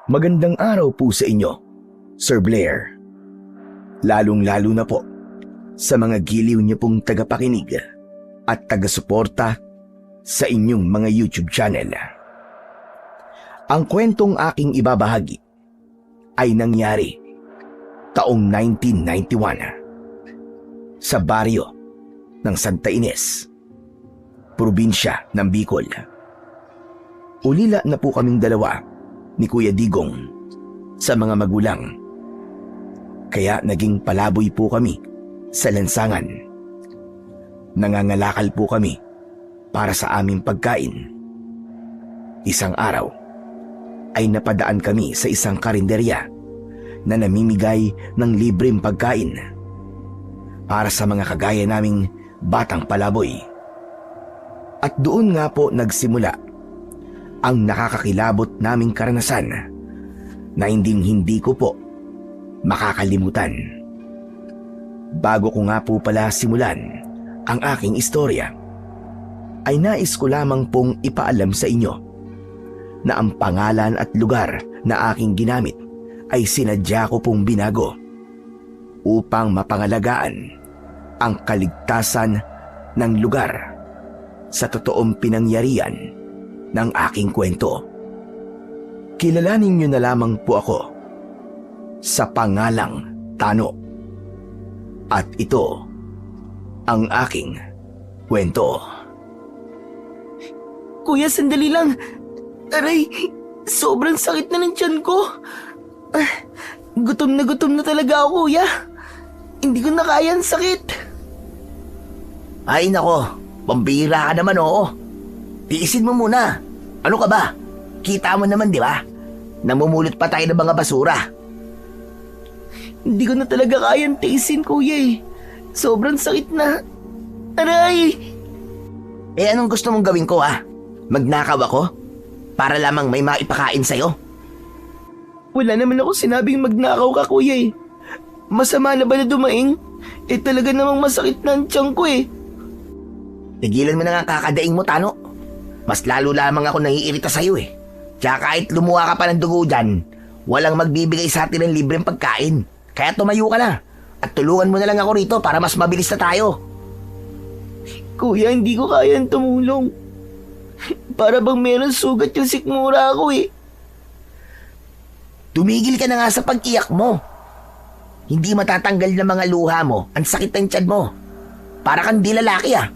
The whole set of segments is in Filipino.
Magandang araw po sa inyo, Sir Blair. Lalong-lalo na po sa mga giliw niyo pong tagapakinig at taga-suporta sa inyong mga YouTube channel. Ang kwentong aking ibabahagi ay nangyari taong 1991 sa baryo ng Santa Ines, probinsya ng Bicol. Ulila na po kaming dalawa ni Kuya Digong sa mga magulang. Kaya naging palaboy po kami sa lansangan. Nangangalakal po kami para sa aming pagkain. Isang araw ay napadaan kami sa isang karinderya na namimigay ng libreng pagkain para sa mga kagaya naming batang palaboy. At doon nga po nagsimula ang nakakakilabot naming karanasan na hindi ko po makakalimutan. Bago ko nga po pala simulan ang aking istorya, ay nais ko lamang pong ipaalam sa inyo na ang pangalan at lugar na aking ginamit ay sinadya ko pong binago upang mapangalagaan ang kaligtasan ng lugar sa totoong pinangyarihan ng aking kwento. Kilalanin niyo na lamang po ako sa pangalang Tano. At ito ang aking kwento. Kuya, sandali lang. Aray, sobrang sakit na ng tiyan ko. Gutom na talaga ako, kuya. Hindi ko na kaya ang sakit. Ay nako, pambihira ka naman oo. Tiisin mo muna. Ano ka ba? Kita mo naman di ba? Namumulot pa tayo ng mga basura. Hindi ko na talaga kayang tiisin, kuya eh. Sobrang sakit na. Aray! Eh anong gusto mong gawin ko ha? Magnakaw ako? Para lamang may maipakain sa'yo? Wala naman ako sinabing magnakaw ka, kuya eh. Masama na ba na dumaing? Eh talaga namang masakit na ang tiyan ko eh. Tigilan mo na nga kakadaing mo, Tano. Mas lalo lamang ako naiirita sa'yo eh. Tsaka kahit lumuha ka pa ng dugo dyan, walang magbibigay sa atin ng libreng pagkain. Kaya tumayo ka na. At tulungan mo na lang ako rito para mas mabilis na tayo. Kuya, hindi ko kayang tumulong. Para bang meron sugat yung sikmura ko eh. Tumigil ka na nga sa pag-iyak mo. Hindi matatanggal ng mga luha mo ang sakit ng tiyan mo. Para kang di lalaki ah.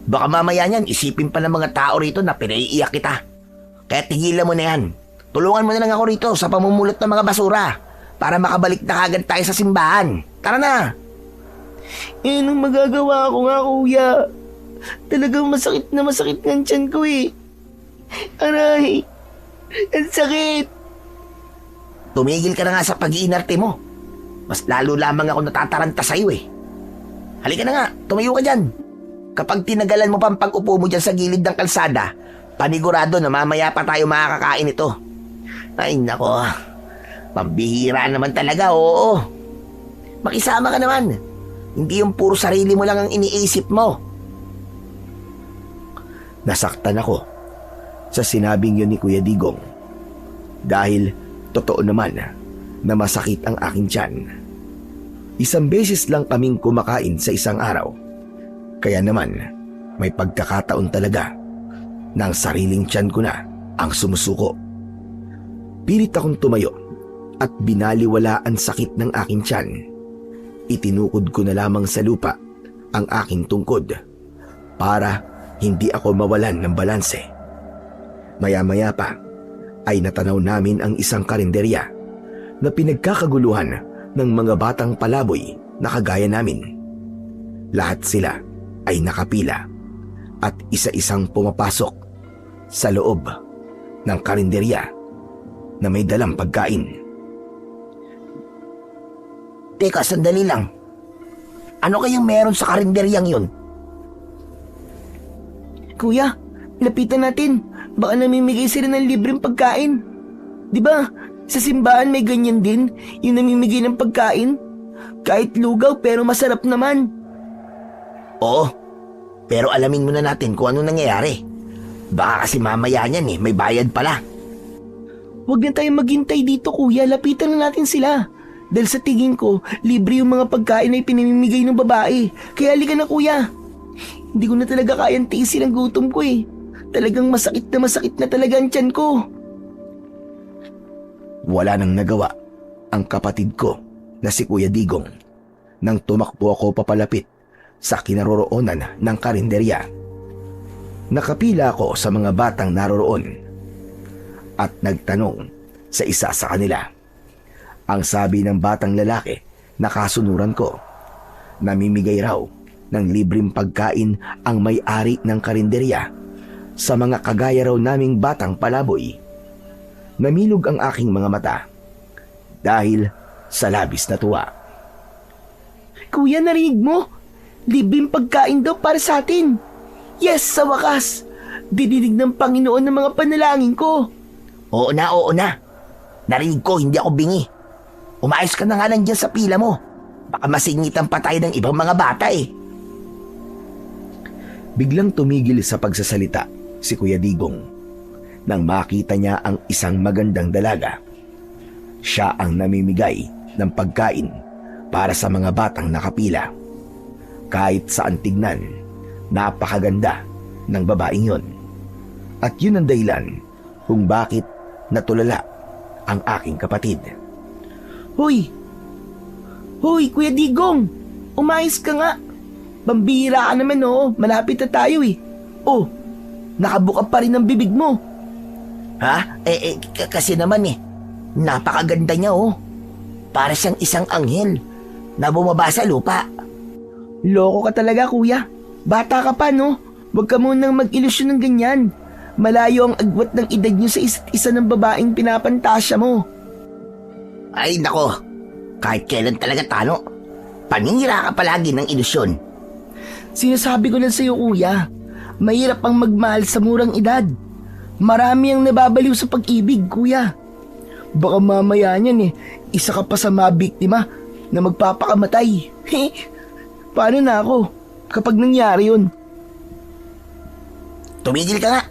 Baka mamaya niyan isipin pa ng mga tao rito na pinaiiyak kita. Kaya tigilan mo na yan. Tulungan mo na lang ako rito sa pamumulot ng mga basura para makabalik na kagad tayo sa simbahan. Tara na! Eh, anong magagawa ko nga, kuya? Talagang masakit ng tiyan ko eh. Aray! Ang sakit! Tumigil ka na nga sa pag-iinarte mo. Mas lalo lamang ako natataranta sa'yo eh. Halika na nga, tumayo ka dyan. Kapag tinagalan mo pang pag-upo mo dyan sa gilid ng kalsada, panigurado na mamaya pa tayo makakakain ito. Ay nako, pambihira naman talaga, oo. Makisama ka naman. Hindi yung puro sarili mo lang ang iniisip mo. Nasaktan ako sa sinabing yun ni Kuya Digong dahil totoo naman na masakit ang aking tiyan. Isang beses lang kaming kumakain sa isang araw. Kaya naman, may pagkakataon talaga na ang sariling tiyan ko na ang sumusuko. Pilit akong tumayo at binaliwala ang sakit ng aking tiyan. Itinukod ko na lamang sa lupa ang aking tungkod para hindi ako mawalan ng balanse. Maya-maya pa ay natanaw namin ang isang karinderya na pinagkakaguluhan ng mga batang palaboy na kagaya namin. Lahat sila ay nakapila at isa-isang pumapasok sa loob ng karinderya na may dalang pagkain. Teka, sandali lang. Ano kayang meron sa karinderyang yun? Kuya, lapitan natin. Baka namimigay sila ng libreng pagkain. Di ba? Sa simbahan may ganyan din, yung namimigay ng pagkain. Kahit lugaw pero masarap naman. Oo, pero alamin muna natin kung ano nangyayari. Baka kasi mamaya niyan may bayad pala. Huwag na tayong maghintay dito kuya, lapitan na natin sila. Dahil sa tingin ko, libre yung mga pagkain na ipinamimigay ng babae. Kaya halika na kuya. Hindi ko na talaga kayang tiisin ang gutom ko eh. Talagang masakit na talaga ang tiyan ko. Wala nang nagawa ang kapatid ko na si Kuya Digong nang tumakbo ako papalapit sa kinaroroonan ng karinderya. Nakapila ako sa mga batang naroroon at nagtanong sa isa sa kanila. Ang sabi ng batang lalaki na kasunuran ko, namimigay raw ng libreng pagkain ang may-ari ng karinderya sa mga kagaya raw naming batang palaboy. Namilog ang aking mga mata dahil sa labis na tuwa. Kuya, narinig mo? Libreng pagkain daw para sa atin. Yes, sa wakas. Dinidig ng Panginoon ng mga panalangin ko. Oo na. Narinig ko, hindi ako bingi. Umayos ka na nga lang dyan sa pila mo. Baka masingitan pa tayo ng ibang mga bata eh. Biglang tumigil sa pagsasalita si Kuya Digong nang makita niya ang isang magandang dalaga. Siya ang namimigay ng pagkain para sa mga batang nakapila. Kahit saan tignan, napakaganda ng babaeng yon. At yun ang dahilan kung bakit natulala ang aking kapatid. Hoy, Kuya Digong, umayos ka nga. Pambihira ka naman malapit na tayo eh. Oh, nakabuka pa rin ang bibig mo. Ha? Kasi naman napakaganda niya Para siyang isang anghel na bumaba sa lupa. Loko ka talaga kuya. Bata ka pa Huwag ka munang mag-ilusyon ng ganyan. Malayo ang agwat ng edad niyo sa isa't isa ng babaeng pinapantasya mo. Ay nako, kahit kailan talaga Tano, paninira ka palagi ng ilusyon. Sinasabi ko lang sa'yo kuya, mahirap ang magmahal sa murang edad. Marami ang nababaliw sa pag-ibig kuya. Baka mamaya niyan isa ka pa sa mabiktima na magpapakamatay. Paano na ako kapag nangyari yun? Tumigil ka nga.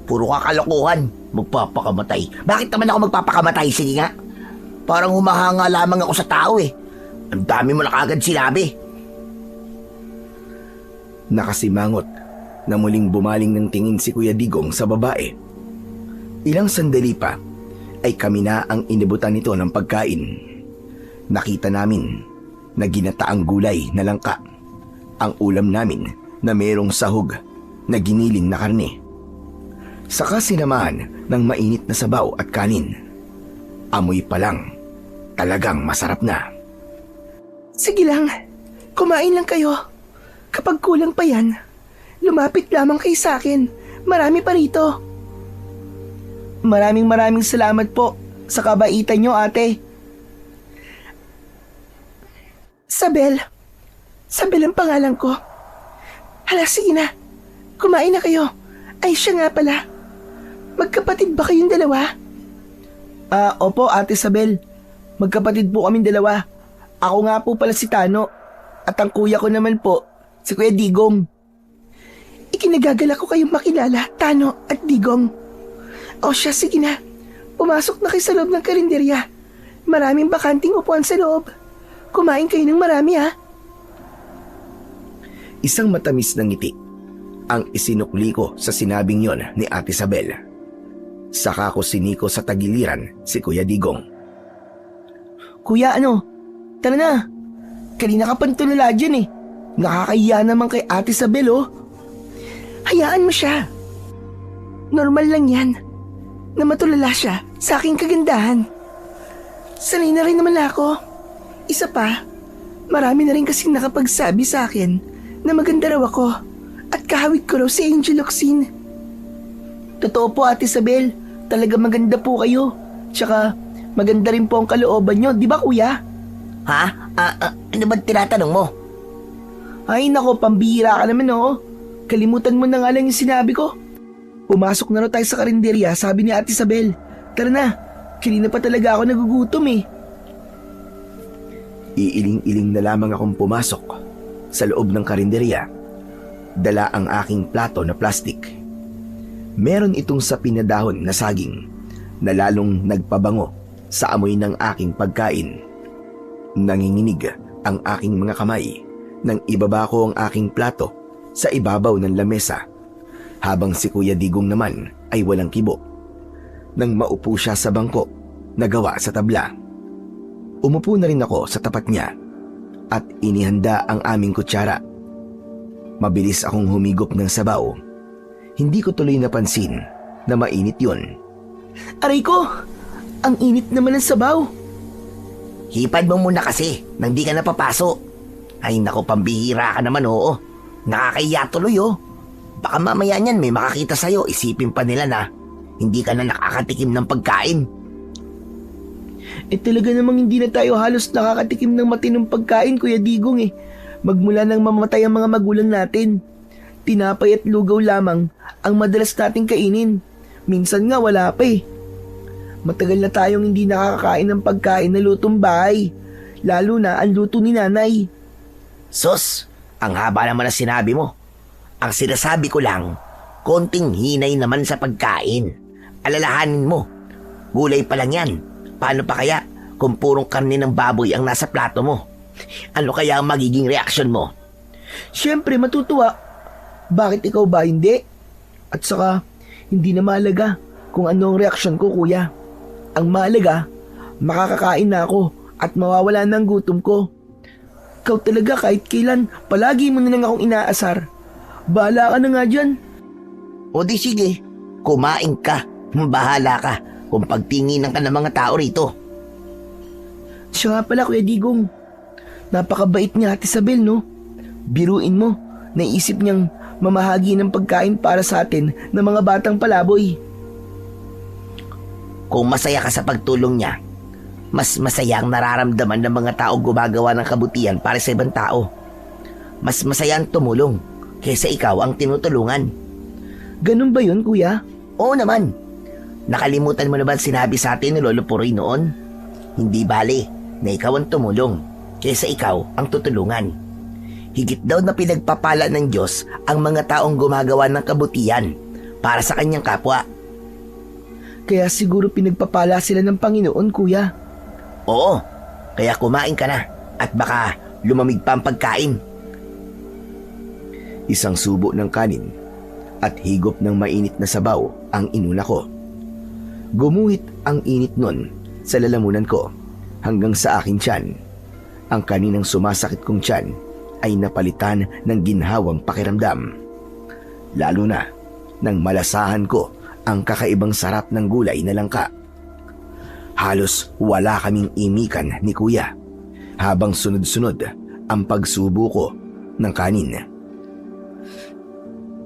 Puro ka kalokohan, magpapakamatay. Bakit naman ako magpapakamatay? Sige nga. Parang humahanga lamang ako sa tao eh. Ang dami mo na kagad sinabi. Nakasimangot na muling bumaling ng tingin si Kuya Digong sa babae. Ilang sandali pa ay kami na ang inibutan nito ng pagkain. Nakita namin na ginataang gulay na langka ang ulam namin na mayroong sahog na giniling na karne. Saka sinamahan ng mainit na sabaw at kanin. Amoy pa lang, talagang masarap na. Sige lang, kumain lang kayo. Kapag kulang pa yan, lumapit lamang kayo sa akin. Marami pa rito. Maraming salamat po sa kabaitan nyo, ate. Sabel. Sabel ang pangalan ko. Hala, sige na. Kumain na kayo. Ay, siya nga pala. Magkapatid ba kayong dalawa? Opo, Ate Sabel. Magkapatid po kaming dalawa. Ako nga po pala si Tano. At ang kuya ko naman po, si Kuya Digong. Ikinagagala ko kayong makilala, Tano at Digong. O siya, sige na. Pumasok na kayo sa loob ng karinderya. Maraming bakanting upuan sa loob. Kumain kayo ng marami, ha? Isang matamis na ngiti ang isinukli ko sa sinabing yon ni Ate Sabel. Saka ko siniko sa tagiliran si Kuya Digong. Kuya, tara na. Kanina ka pang tulala dyan Nakakahiya naman kay Ate Sabel, Hayaan mo siya. Normal lang yan na matulala siya sa aking kagandahan. Sanay na rin naman ako. Isa pa, marami na rin kasing nakapagsabi sa akin na maganda raw ako at kahawig ko raw si Angel Locsin. Totoo po, Ate Sabel, talaga maganda po kayo. Tsaka maganda rin po ang kalooban nyo, di ba kuya? Ha? Ano ba tinatanong mo? Ay nako, pambihira ka naman Kalimutan mo na nga lang yung sinabi ko. Pumasok na raw tayo sa karinderya, sabi ni Ate Sabel. Tara na, kanina pa talaga ako nagugutom Iiling-iling na lamang akong pumasok sa loob ng karinderya. Dala ang aking plato na plastik. Meron itong sapin na dahon na saging na lalong nagpabango sa amoy ng aking pagkain. Nanginginig ang aking mga kamay nang ibaba ko ang aking plato sa ibabaw ng lamesa, habang si Kuya Digong naman ay walang kibo. Nang maupo siya sa bangko na gawa sa tabla, umupo na rin ako sa tapat niya at inihanda ang aming kutsara. Mabilis akong humigop ng sabaw. Hindi ko tuloy napansin na mainit yon. Aray ko! Ang init naman ng sabaw. Hipad mo muna kasi nang di ka napapaso. Ay nako, pambihira ka naman, oo. Nakakahiya tuloy, oh. Baka mamaya niyan may makakita sa'yo, isipin pa nila na hindi ka na nakakatikim ng pagkain. Talaga namang hindi na tayo halos nakakatikim ng matinong pagkain, Kuya Digong eh. Magmula nang mamatay ang mga magulang natin. Tinapay at lugaw lamang ang madalas nating kainin. Minsan nga wala pa eh. Matagal na tayong hindi nakakakain ng pagkain na lutong bahay. Lalo na ang luto ni nanay. Sus, ang haba naman na sinabi mo. Ang sinasabi ko lang, konting hinay naman sa pagkain. Alalahanin mo, gulay pa lang yan. Paano pa kaya kung purong karne ng baboy ang nasa plato mo? Ano kaya ang magiging reaksyon mo? Siyempre matutuwa. Bakit ikaw ba hindi? At saka, hindi na mahalaga kung ano ang reaksyon ko, kuya. Ang mahalaga, makakakain na ako at mawawala ng gutom ko. Ikaw talaga kahit kailan, palagi mo na lang akong inaasar. Bahala ka na nga dyan. O di sige, kumain ka. Bahala ka kung pagtinginan ka ng mga tao rito. Siya nga pala, Kuya Digong. Napakabait niya Ate Isabel, no? Biruin mo, naisip niyang mamahagi ng pagkain para sa atin ng mga batang palaboy. Kung masaya ka sa pagtulong niya, mas masaya ang nararamdaman ng mga tao gumagawa ng kabutihan para sa ibang tao. Mas masaya ang tumulong kaysa ikaw ang tinutulungan. Ganun ba yun, kuya? Oo naman. Nakalimutan mo na ba sinabi sa atin ni Lolo Puroy noon? Hindi bale na ikaw ang tumulong kaysa ikaw ang tutulungan. Higit daw na pinagpapala ng Diyos ang mga taong gumagawa ng kabutihan para sa kanyang kapwa. Kaya siguro pinagpapala sila ng Panginoon, kuya. Oo, kaya kumain ka na at baka lumamig pa ang pagkain. Isang subo ng kanin at higop ng mainit na sabaw ang inuna ko. Gumuhit ang init nun sa lalamunan ko hanggang sa aking tiyan. Ang kaninang sumasakit kong tiyan ay napalitan ng ginhawang pakiramdam. Lalo na nang malasahan ko ang kakaibang sarap ng gulay na langka. Halos wala kaming imikan ni kuya habang sunod-sunod ang pagsubo ko ng kanin.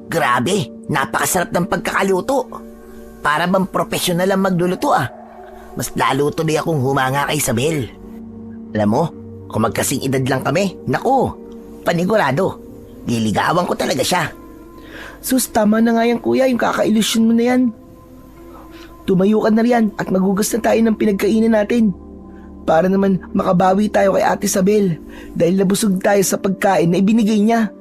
Grabe, napakasarap ng pagkakaluto. Para bang profesional ang magluluto ah. Mas lalo tuloy akong humanga kay Isabel. Alam mo, kung magkasing edad lang kami, naku, panigurado. Liligawan ko talaga siya. Sus, tama na nga yan, kuya, yung kaka-ilusyon mo na yan. Tumayo ka na riyan at magugas na tayo ng pinagkainan natin. Para naman makabawi tayo kay Ate Isabel dahil nabusog tayo sa pagkain na ibinigay niya.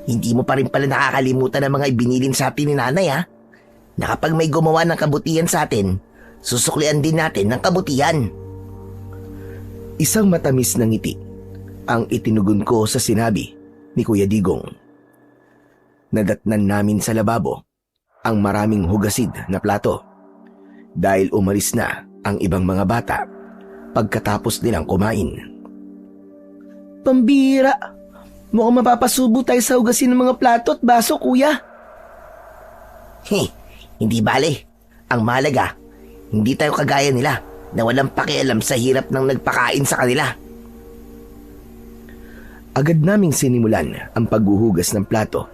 Hindi mo pa rin pala nakakalimutan ang mga ibinilin sa atin ni nanay ha. Na kapag may gumawa ng kabutihan sa atin, susuklian din natin ng kabutihan. Isang matamis na ngiti ang itinugon ko sa sinabi ni Kuya Digong. Nadatnan namin sa lababo ang maraming hugasid na plato dahil umalis na ang ibang mga bata pagkatapos nilang kumain. Pambira! Mukhang mapapasubo tayo sa hugasin ng mga plato at baso, kuya. Hindi bale. Ang mahalaga, hindi tayo kagaya nila na walang pakialam sa hirap ng nagpakain sa kanila. Agad naming sinimulan ang paghuhugas ng plato.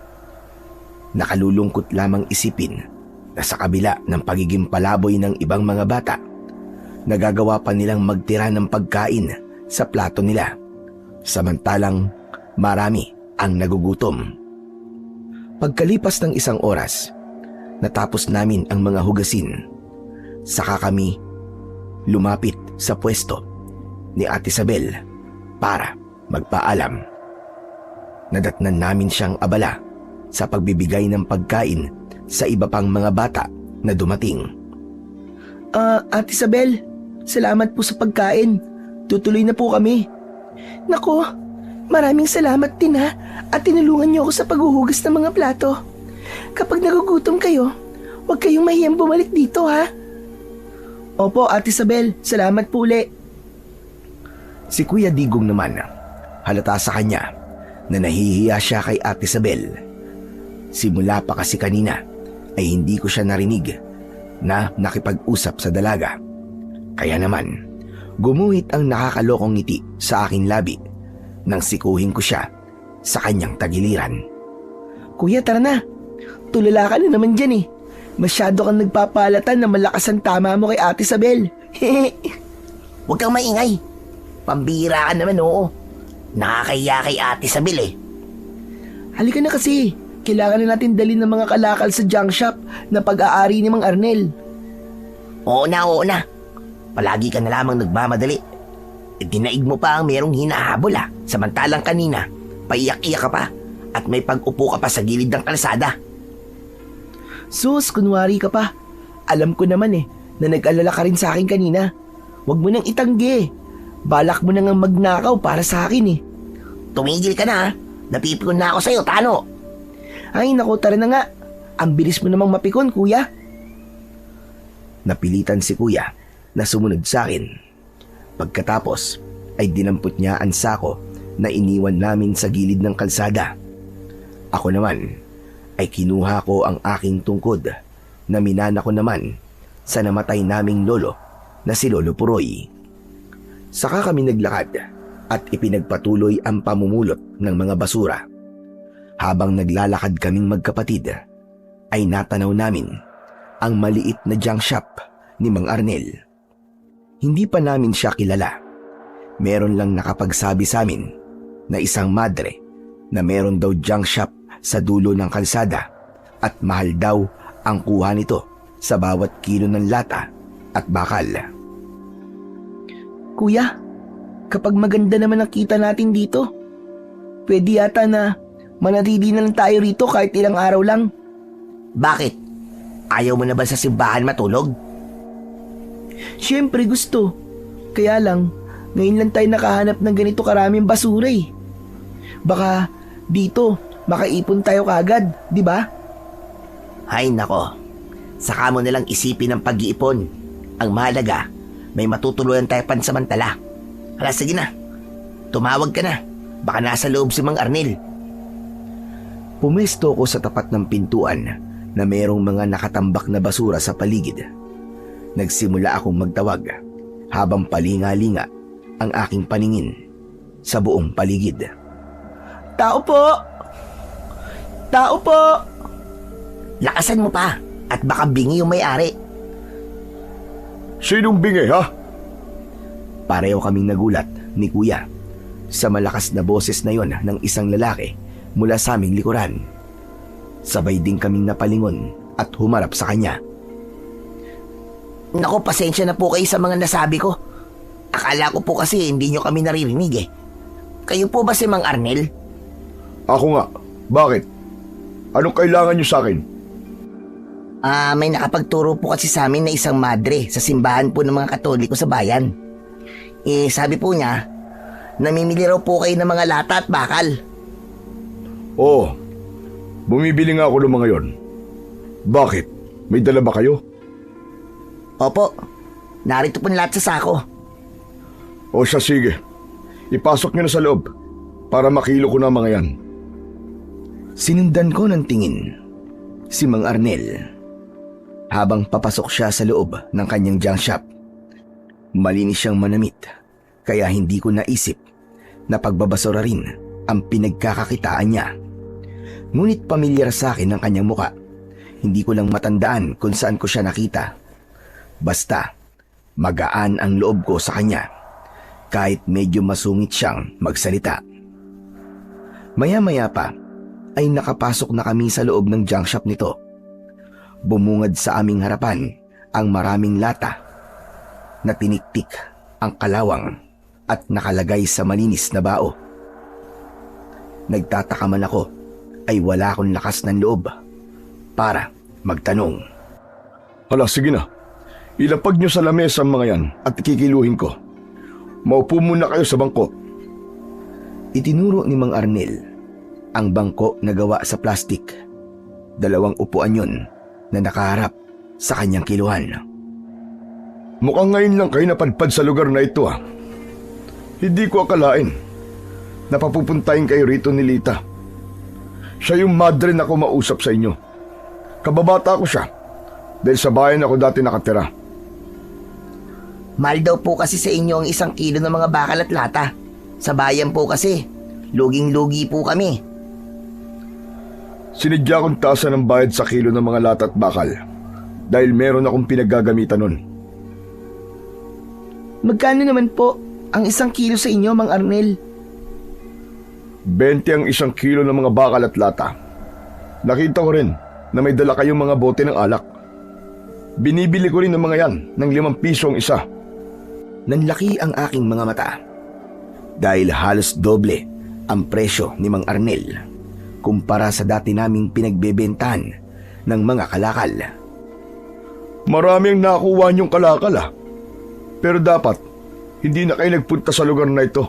Nakalulungkot lamang isipin na sa kabila ng pagiging palaboy ng ibang mga bata, nagagawa pa nilang magtira ng pagkain sa plato nila. Samantalang marami ang nagugutom. Pagkalipas ng isang oras, natapos namin ang mga hugasin. Saka kami lumapit sa pwesto ni Ate Isabel para magpaalam. Nadatnan namin siyang abala sa pagbibigay ng pagkain sa iba pang mga bata na dumating. Ate Isabel, salamat po sa pagkain. Tutuloy na po kami. Nako, maraming salamat din ha at tinulungan niyo ako sa paghuhugas ng mga plato. Kapag nagugutom kayo, huwag kayong mahiyang bumalik dito ha. Opo, Ate Isabel, salamat po uli. Si Kuya Digong naman, halata sa kanya na nahihiya siya kay Ate Isabel. Simula pa kasi kanina ay hindi ko siya narinig na nakipag-usap sa dalaga. Kaya naman, gumuhit ang nakakalokong ngiti sa aking labi nang sikuhin ko siya sa kanyang tagiliran. Kuya, tara na. Tulala ka na naman dyan eh. Masyado kang nagpapalatan na malakas ang tama mo kay Ate Isabel. Huwag kang maingay. Pambira ka naman, oo. Nakakahiya kay Ate Isabel eh. Halika na kasi. Kailangan na natin dalhin ng mga kalakal sa junk shop na pag-aari ni Mang Arnel. Oo na. Palagi ka na lamang nagmamadali. Dinaig mo pa ang merong hinahabol samantalang kanina, paiyak-iyak ka pa at may pag-upo ka pa sa gilid ng kalsada. Sus, kunwari ka pa. Alam ko naman na nag-alala ka rin sa akin kanina. Huwag mo nang itanggi. Balak mo nang magnakaw para sa akin. Tumigil ka na Napipikon na ako sa'yo, Tano. Ay, naku, tara na nga. Ang bilis mo namang mapikon, kuya. Napilitan si kuya na sumunod sa akin. Pagkatapos ay dinampot niya ang sako na iniwan namin sa gilid ng kalsada. Ako naman ay kinuha ko ang aking tungkod na minana ko naman sa namatay naming lolo na si Lolo Puroy. Saka kami naglakad at ipinagpatuloy ang pamumulot ng mga basura. Habang naglalakad kaming magkapatid, ay natanaw namin ang maliit na junk shop ni Mang Arnel. Hindi pa namin siya kilala. Meron lang nakapagsabi sa amin na isang madre na meron daw junk shop sa dulo ng kalsada at mahal daw ang kuha nito sa bawat kilo ng lata at bakal. Kuya, kapag maganda naman ang kita natin dito, pwede yata na manatili na lang tayo rito kahit ilang araw lang. Bakit? Ayaw mo na ba sa simbahan matulog? Siyempre gusto. Kaya lang, ngayon lang tayo nakahanap ng ganito karaming basura eh. Baka dito, makaipon tayo kagad, di ba? Ay nako, saka mo nalang isipin ang pag-iipon. Ang mahalaga, may matutuluyan tayo pansamantala. Hala, sige na. Tumawag ka na. Baka nasa loob si Mang Arnel. Pumesto ko sa tapat ng pintuan na merong mga nakatambak na basura sa paligid. Nagsimula akong magtawag habang palinga-linga ang aking paningin sa buong paligid. Tao po! Tao po! Lakasan mo pa at baka bingi yung may-ari. Sinong bingi, ha? Pareho kaming nagulat ni Kuya sa malakas na boses na yon ng isang lalaki mula sa aming likuran. Sabay din kaming napalingon at humarap sa kanya. Naku, pasensya na po kayo sa mga nasabi ko. Akala ko po kasi hindi nyo kami naririnig eh. Kayo po ba si Mang Arnel? Ako nga. Bakit? Anong kailangan niyo sa akin? May nakapagturo po kasi sa amin na isang madre sa simbahan po ng mga Katoliko sa bayan. Sabi po niya, namimili raw po kayo ng mga lata at bakal. Oo. Bumibili nga ako ng mga yon. Bakit? May dala ba kayo? Opo, narito po lahat sa sako. O siya, sige. Ipasok niyo na sa loob para makilo ko na mga yan. Sinundan ko ng tingin si Mang Arnel habang papasok siya sa loob ng kanyang junk shop. Malinis siyang manamit kaya hindi ko naisip na pagbabasura rin ang pinagkakakitaan niya. Ngunit pamilyar sa akin ang kanyang muka. Hindi ko lang matandaan kung saan ko siya nakita. Basta magaan ang loob ko sa kanya kahit medyo masungit siyang magsalita. Maya-maya pa ay nakapasok na kami sa loob ng junk shop nito. Bumungad sa aming harapan ang maraming lata na tiniktik ang kalawang at nakalagay sa malinis na bao. Nagtataka man ako ay wala akong lakas ng loob para magtanong. Hala, sige na. Ilapag niyo sa lamesa ang mga yan at kikiluhin ko. Maupo muna kayo sa bangko. Itinuro ni Mang Arnel ang bangko na gawa sa plastik. 2 upuan yun na nakaharap sa kanyang kiluhan. Mukhang ngayon lang kayo napadpad sa lugar na ito ah. Hindi ko akalain na papupuntahin kayo rito ni Lita. Siya yung madre na kumausap sa inyo. Kababata ko siya dahil sa bayan ako dati nakatira. Mahal daw po kasi sa inyo ang 1 kilo ng mga bakal at lata. Sa bayan po kasi, luging-lugi po kami. Sinidya kong taasan ng bayad sa kilo ng mga lata at bakal dahil meron akong pinaggagamitan nun. Magkano naman po ang 1 kilo sa inyo, Mang Arnel? 20 ang 1 kilo ng mga bakal at lata. Nakita ko rin na may dala kayong mga bote ng alak. Binibili ko rin ng mga yan ng 5 piso ang isa. Nanlaki ang aking mga mata dahil halos doble ang presyo ni Mang Arnel kumpara sa dati naming pinagbebentahan ng mga kalakal. Marami ang nakuha niyong kalakal ah. Pero dapat, hindi na kayo nagpunta sa lugar na ito.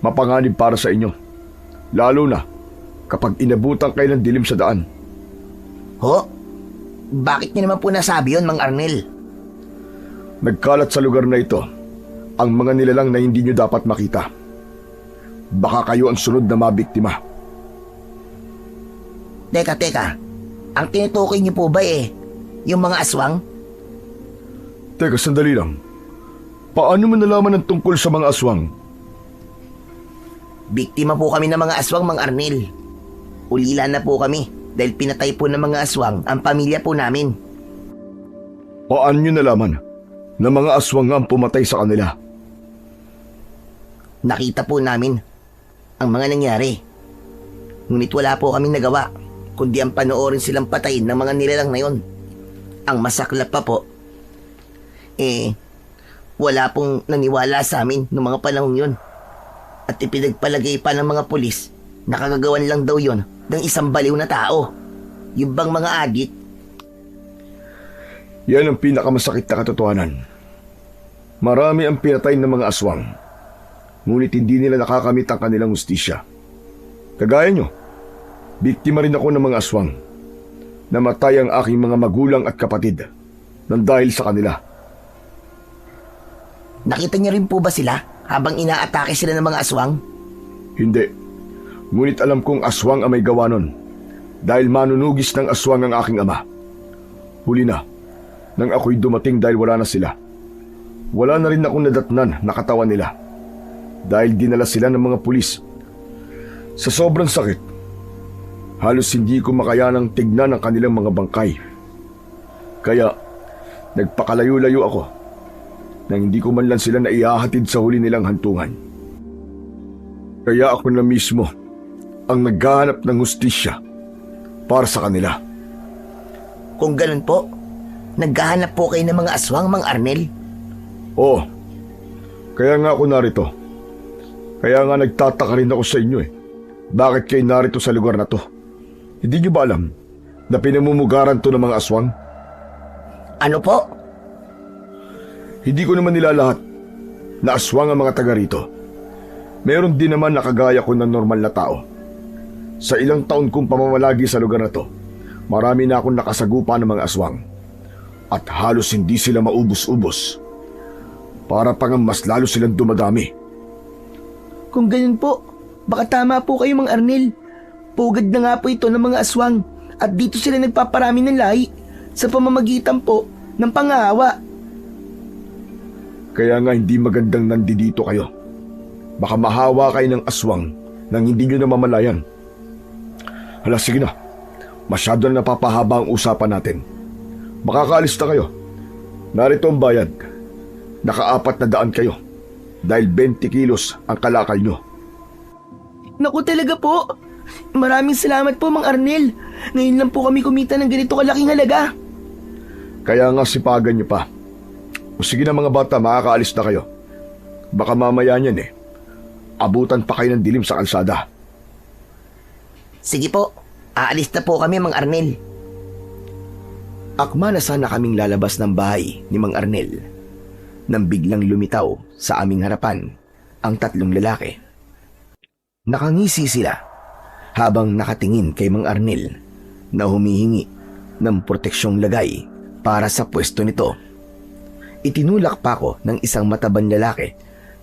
Mapanganib para sa inyo. Lalo na kapag inabutan kayo ng dilim sa daan. Ho? Bakit niyo naman po nasabi yun, Mang Arnel? Nagkalat sa lugar na ito ang mga nilalang na hindi nyo dapat makita. Baka kayo ang sunod na mabiktima. Teka. Ang tinutukoy niyo po ba yung mga aswang? Teka, sandali lang. Paano mo nalaman ang tungkol sa mga aswang? Biktima po kami ng mga aswang, Mang Arnel. Ulila na po kami dahil pinatay po ng mga aswang ang pamilya po namin. Paano nyo nalaman na mga aswang nga ang pumatay sa kanila? Nakita po namin ang mga nangyari. Ngunit wala po kaming nagawa kundi ang panoorin silang patayin ng mga nilalang na yon. Ang masaklap pa po, wala pong naniwala sa amin noong mga panahon yon. At ipinagpalagay pa ng mga pulis na kagagawan lang daw yon ng isang baliw na tao. Yung bang mga agit. Yan ang pinakamasakit na katotohanan. Marami ang pinatay ng mga aswang, ngunit hindi nila nakakamit ang kanilang hustisya. Kagaya nyo, biktima rin ako ng mga aswang. Namatay ang aking mga magulang at kapatid nang dahil sa kanila. Nakita niyo rin po ba sila habang inaatake sila ng mga aswang? Hindi. Ngunit alam kong aswang ang may gawa nun dahil manunugis ng aswang ang aking ama. Huli na, nang ako'y dumating dahil wala na sila. Wala na rin akong nadatnan na katawan nila dahil dinala sila ng mga pulis. Sa sobrang sakit, halos hindi ko makayanang tignan ang kanilang mga bangkay. Kaya, nagpakalayo-layo ako nang hindi ko man lang sila naihahatid sa huli nilang hantungan. Kaya ako na mismo ang naghahanap ng hustisya para sa kanila. Kung ganun po, naghahanap po kayo ng mga aswang, Mang Arnel? Oo, kaya nga ako narito. Kaya nga nagtataka rin ako sa inyo Bakit kayo narito sa lugar na to? Hindi nyo ba alam na pinamumugaran to ng mga aswang? Ano po? Hindi ko naman nilalahat na aswang ang mga taga rito. Meron din naman na kagaya ko ng normal na tao. Sa ilang taon kong pamamalagi sa lugar na to, marami na akong nakasagupa ng mga aswang. At halos hindi sila maubos-ubos. Para pang mas lalo silang dumadami. Kung ganun po, baka tama po kayo, Mang Arnel. Pugad na nga po ito ng mga aswang at dito sila nagpaparami ng lahi sa pamamagitan po ng pangahawa. Kaya nga hindi magandang nandito kayo. Baka mahawa kayo ng aswang nang hindi nyo namamalayan. Hala, sige na. Masyado na napapahaba ang usapan natin. Makakaalis na kayo. Narito ang bayad. Naka-400 kayo dahil 20 kilos ang kalakal nyo. Naku talaga po. Maraming salamat po, Mang Arnel. Ngayon lang po kami kumita ng ganito kalaking halaga. Kaya nga sipagan nyo pa. O sige na mga bata, makakaalis na kayo. Baka mamaya niyan abutan pa kayo ng dilim sa kalsada. Sige po, aalis na po kami, Mang Arnel. Akma na sana kaming lalabas ng bahay ni Mang Arnel nang biglang lumitaw sa aming harapan ang tatlong lalaki. Nakangisi sila habang nakatingin kay Mang Arnel na humihingi ng proteksyong lagay para sa pwesto nito. Itinulak pa ako ng isang matabang lalaki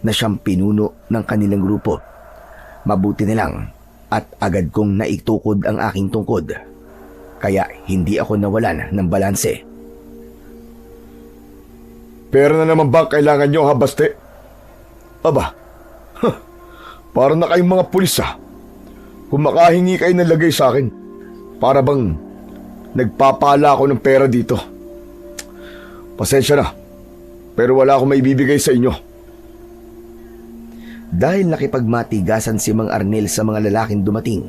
na siyang pinuno ng kanilang grupo. Mabuti na lang at agad kong naitukod ang aking tungkod, kaya hindi ako nawalan ng balanse. Pera na naman ba ang kailangan nyo, ha, Baste? Aba, para na kayong mga pulis, ha? Kung makahingi kayo ng lagay sa akin, para bang nagpapala ako ng pera dito. Pasensya na, pero wala akong maibibigay sa inyo. Dahil nakipagmatigasan si Mang Arnel sa mga lalaking dumating,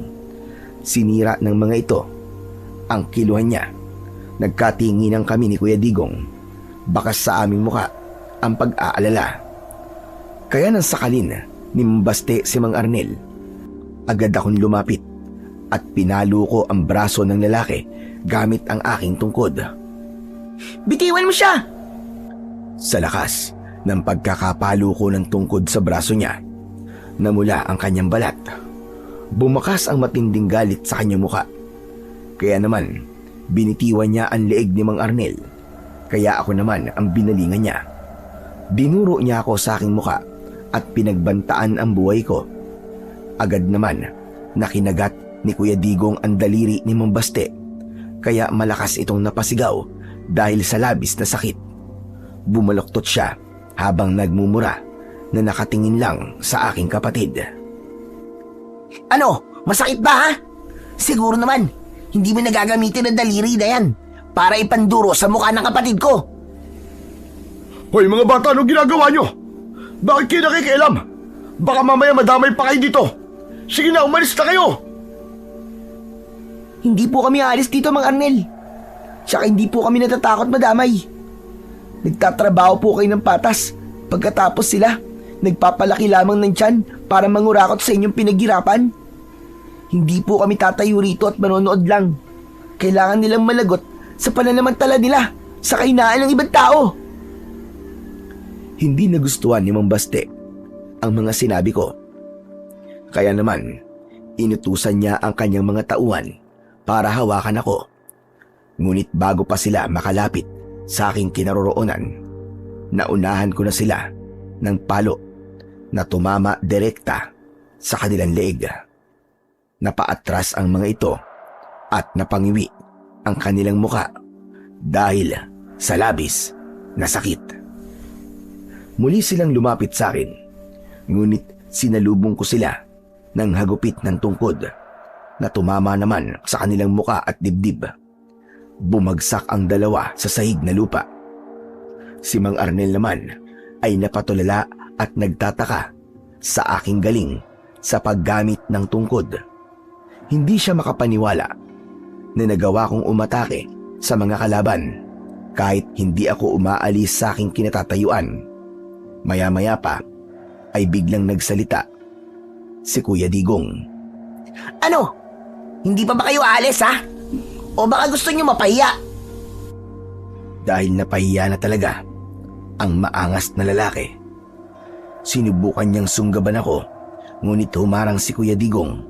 sinira ng mga ito ang kiluhan niya. Nagkatinginan kami ni Kuya Digong. Bakas sa aming muka ang pag-aalala. Kaya nang sakalin ni Baste si Mang Arnel, agad akong lumapit at pinalo ko ang braso ng lalaki gamit ang aking tungkod. Bitiwan mo siya! Sa lakas ng pagkakapalo ko ng tungkod sa braso niya, namula ang kanyang balat. Bumakas ang matinding galit sa kanyang muka. Kaya naman, binitiwan niya ang leeg ni Mang Arnel. Kaya ako naman ang binalingan niya. Dinuro niya ako sa aking muka at pinagbantaan ang buhay ko. Agad naman, nakinagat ni Kuya Digong ang daliri ni Mang Baste. Kaya malakas itong napasigaw dahil sa labis na sakit. Bumaloktot siya habang nagmumura na nakatingin lang sa aking kapatid. Ano? Masakit ba, ha? Siguro naman, hindi mo nagagamitin ang daliri na yan para ipanduro sa mukha ng kapatid ko. Hoy mga bata, anong ginagawa nyo? Bakit kayo nakikialam? Baka mamaya madamay pa kayo dito. Sige na, umalis na kayo. Hindi po kami aalis dito, Mang Arnel. Tsaka hindi po kami natatakot madamay. Nagtatrabaho po kayo ng patas. Pagkatapos sila, nagpapalaki lamang ng tiyan para mangurakot sa inyong pinaghirapan. Hindi po kami tatayo rito at manonood lang. Kailangan nilang malagot sa pananamantala nila sa kahinaan ng ibang tao. Hindi nagustuhan ni Mang Baste ang mga sinabi ko. Kaya naman, inutusan niya ang kanyang mga tauhan para hawakan ako. Ngunit bago pa sila makalapit sa aking kinaroroonan, naunahan ko na sila ng palo na tumama direkta sa kanilang leeg. Napaatras ang mga ito at napangiwi ang kanilang muka dahil sa labis na sakit. Muli silang lumapit sa akin, ngunit sinalubong ko sila ng hagupit ng tungkod na tumama naman sa kanilang muka at dibdib. Bumagsak ang dalawa sa sahig na lupa. Si Mang Arnel naman ay napatulala at nagtataka sa aking galing sa paggamit ng tungkod. Hindi siya makapaniwala na nagawa kong umatake sa mga kalaban kahit hindi ako umaalis sa aking kinatatayuan. Maya-maya pa ay biglang nagsalita si Kuya Digong. Ano? Hindi pa ba kayo aalis, ha? O baka gusto nyo mapahiya? Dahil napahiya na talaga ang maangas na lalaki. Sinubukan niyang sunggaban ako, ngunit humarang si Kuya Digong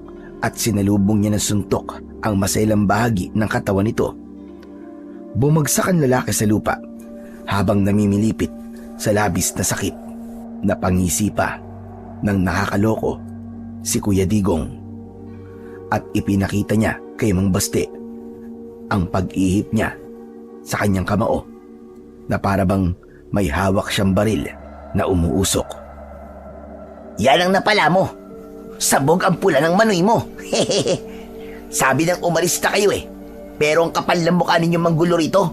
at sinalubong niya ng suntok ang maselang bahagi ng katawan nito. Bumagsak ang lalaki sa lupa habang namimilipit sa labis na sakit. Napangisi pa ng nakakaloko si Kuya Digong at ipinakita niya kay Mang Baste ang pag-ihip niya sa kanyang kamao na parabang may hawak siyang baril na umuusok. Yan ang napala mo. Sabog ang pula ng manoy mo. Sabi nang umalis na kayo pero ang kapal ng mukha ninyong manggulo rito.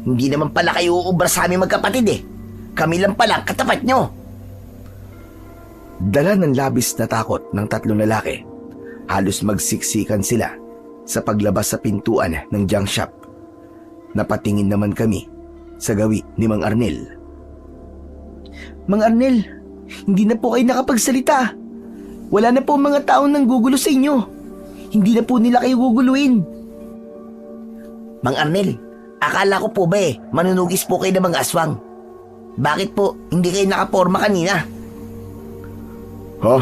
Hindi naman pala kayo uubra sa aming magkapatid Kami lang pala katapat nyo. Dala ng labis na takot ng tatlong lalaki, halos magsiksikan sila sa paglabas sa pintuan ng junk shop. Napatingin naman kami sa gawi ni Mang Arnel. Mang Arnel, hindi na po kayo nakapagsalita. Wala na po mga taong nanggugulo sa inyo. Hindi na po nila kayo guguluin. Mang Arnel, Akala ko po ba manunugis po kayo ng mga aswang. Bakit po hindi kayo nakaporma kanina? Ha?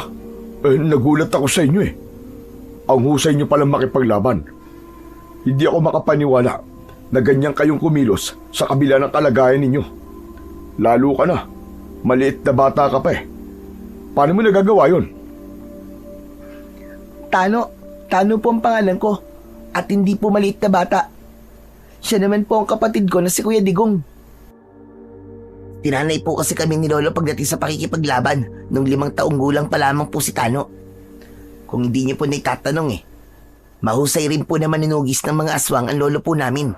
Nagulat ako sa inyo eh. Ang husay niyo palang makipaglaban. Hindi ako makapaniwala na ganyan kayong kumilos sa kabila ng kalagayan ninyo. Lalo ka na. Maliit na bata ka pa eh. Paano mo nagagawa yun? Tano po ang pangalan ko. At hindi po maliit na bata. Siya naman po ang kapatid ko na si Kuya Digong. Tinanay po kasi kami ni Lolo pagdating sa pakikipaglaban nung 5 taong gulang pa lamang po si Tano. Kung hindi niyo po naitatanong mahusay rin po na manunugis ng mga aswang ang lolo po namin.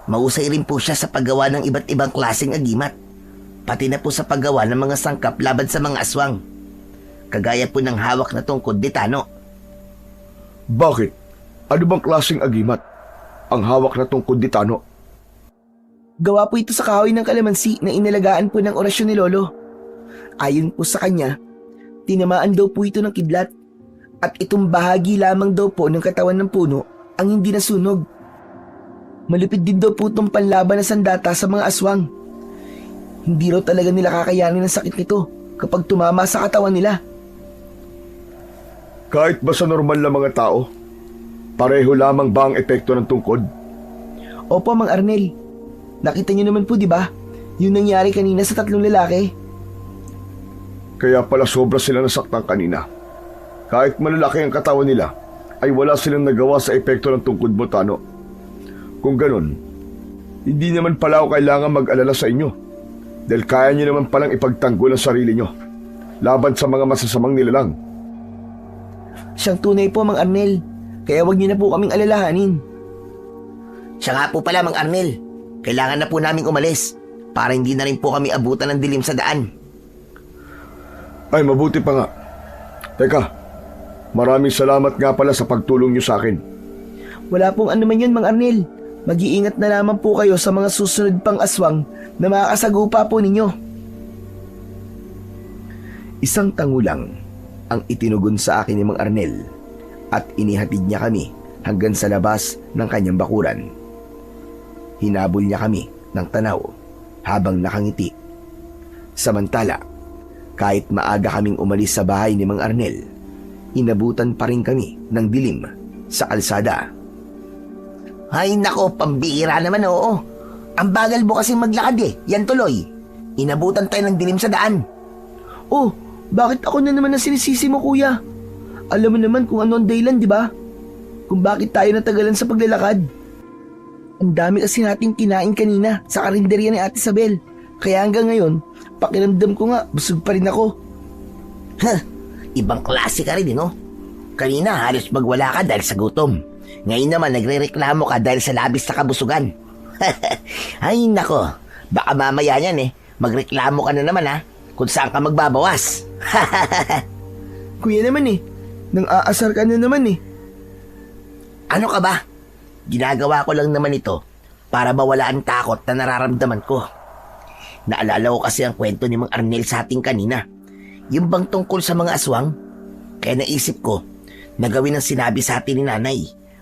Mahusay rin po siya sa paggawa ng iba't ibang klaseng agimat. Pati na po sa paggawa ng mga sangkap laban sa mga aswang. Kagaya po ng hawak na tungkod ni Tano. Bakit? Ano bang klaseng agimat ang hawak na tungkod ni Tano? Gawa po ito sa kahoy ng kalamansi na inalagaan po ng orasyon ni Lolo. Ayon po sa kanya, tinamaan daw po ito ng kidlat. At itong bahagi lamang daw po ng katawan ng puno ang hindi nasunog. Malupit din daw po itong panlaban na sandata sa mga aswang. Hindi raw talaga nila kakayanin ang sakit nito kapag tumama sa katawan nila. Kahit ba sa normal na mga tao, pareho lamang ba ang epekto ng tungkod? Opo, Mang Arnel. Nakita niyo naman po, di ba? Yung nangyari kanina sa 3 lalaki. Kaya pala sobra sila nasaktan kanina. Kahit malalaki ang katawan nila, ay wala silang nagawa sa epekto ng tungkod mo, Tano. Kung ganun, hindi naman pala ako kailangan mag-alala sa inyo. Dahil kaya niyo naman palang ipagtanggol ang sarili niyo laban sa mga masasamang nilalang. Siyang tunay po, Mang Arnel. Kaya wag niyo na po kaming alalahanin. Siya nga po pala, Mang Arnel. Kailangan na po naming umalis para hindi na rin po kami abutan ng dilim sa daan. Ay, mabuti pa nga. Teka, maraming salamat nga pala sa pagtulong niyo sa akin. Wala pong ano man yun, Mang Arnel. Mag-iingat na lamang po kayo sa mga susunod pang aswang na makakasagupa po ninyo. Isang tangulang ang itinugon sa akin ni Mang Arnel at inihatid niya kami hanggang sa labas ng kanyang bakuran. Hinabol niya kami ng tanaw habang nakangiti. Samantala, kahit maaga kaming umalis sa bahay ni Mang Arnel, inabutan pa rin kami ng dilim sa kalsada. Ay nako, pambihira naman oo. Ang bagal mo kasi maglakad Yan tuloy. Inabutan tayo ng dilim sa daan. Oh, bakit ako na naman ang sinisisi mo, kuya? Alam mo naman kung ano ang dahilan, di ba? Kung bakit tayo natagalan sa paglalakad. Ang dami kasi nating kinain kanina sa karinderya ni Ate Isabel. Kaya hanggang ngayon, pakiramdam ko nga, busog pa rin ako. Ibang klase ka rin Kanina halos magwala ka dahil sa gutom. Ngayon naman nagre-reklamo ka dahil sa labis na kabusugan. Ay nako, baka mamaya yan magreklamo ka na naman kung saan ka magbabawas. Kuya naman nang aasar ka na naman Ano ka ba? Ginagawa ko lang naman ito para mawala ang takot na nararamdaman ko. Naalala ko kasi ang kwento ni Mang Arnel sa ating kanina. Yung bang tungkol sa mga aswang? Kaya naisip ko na gawin ang sinabi sa atin ni Nanay.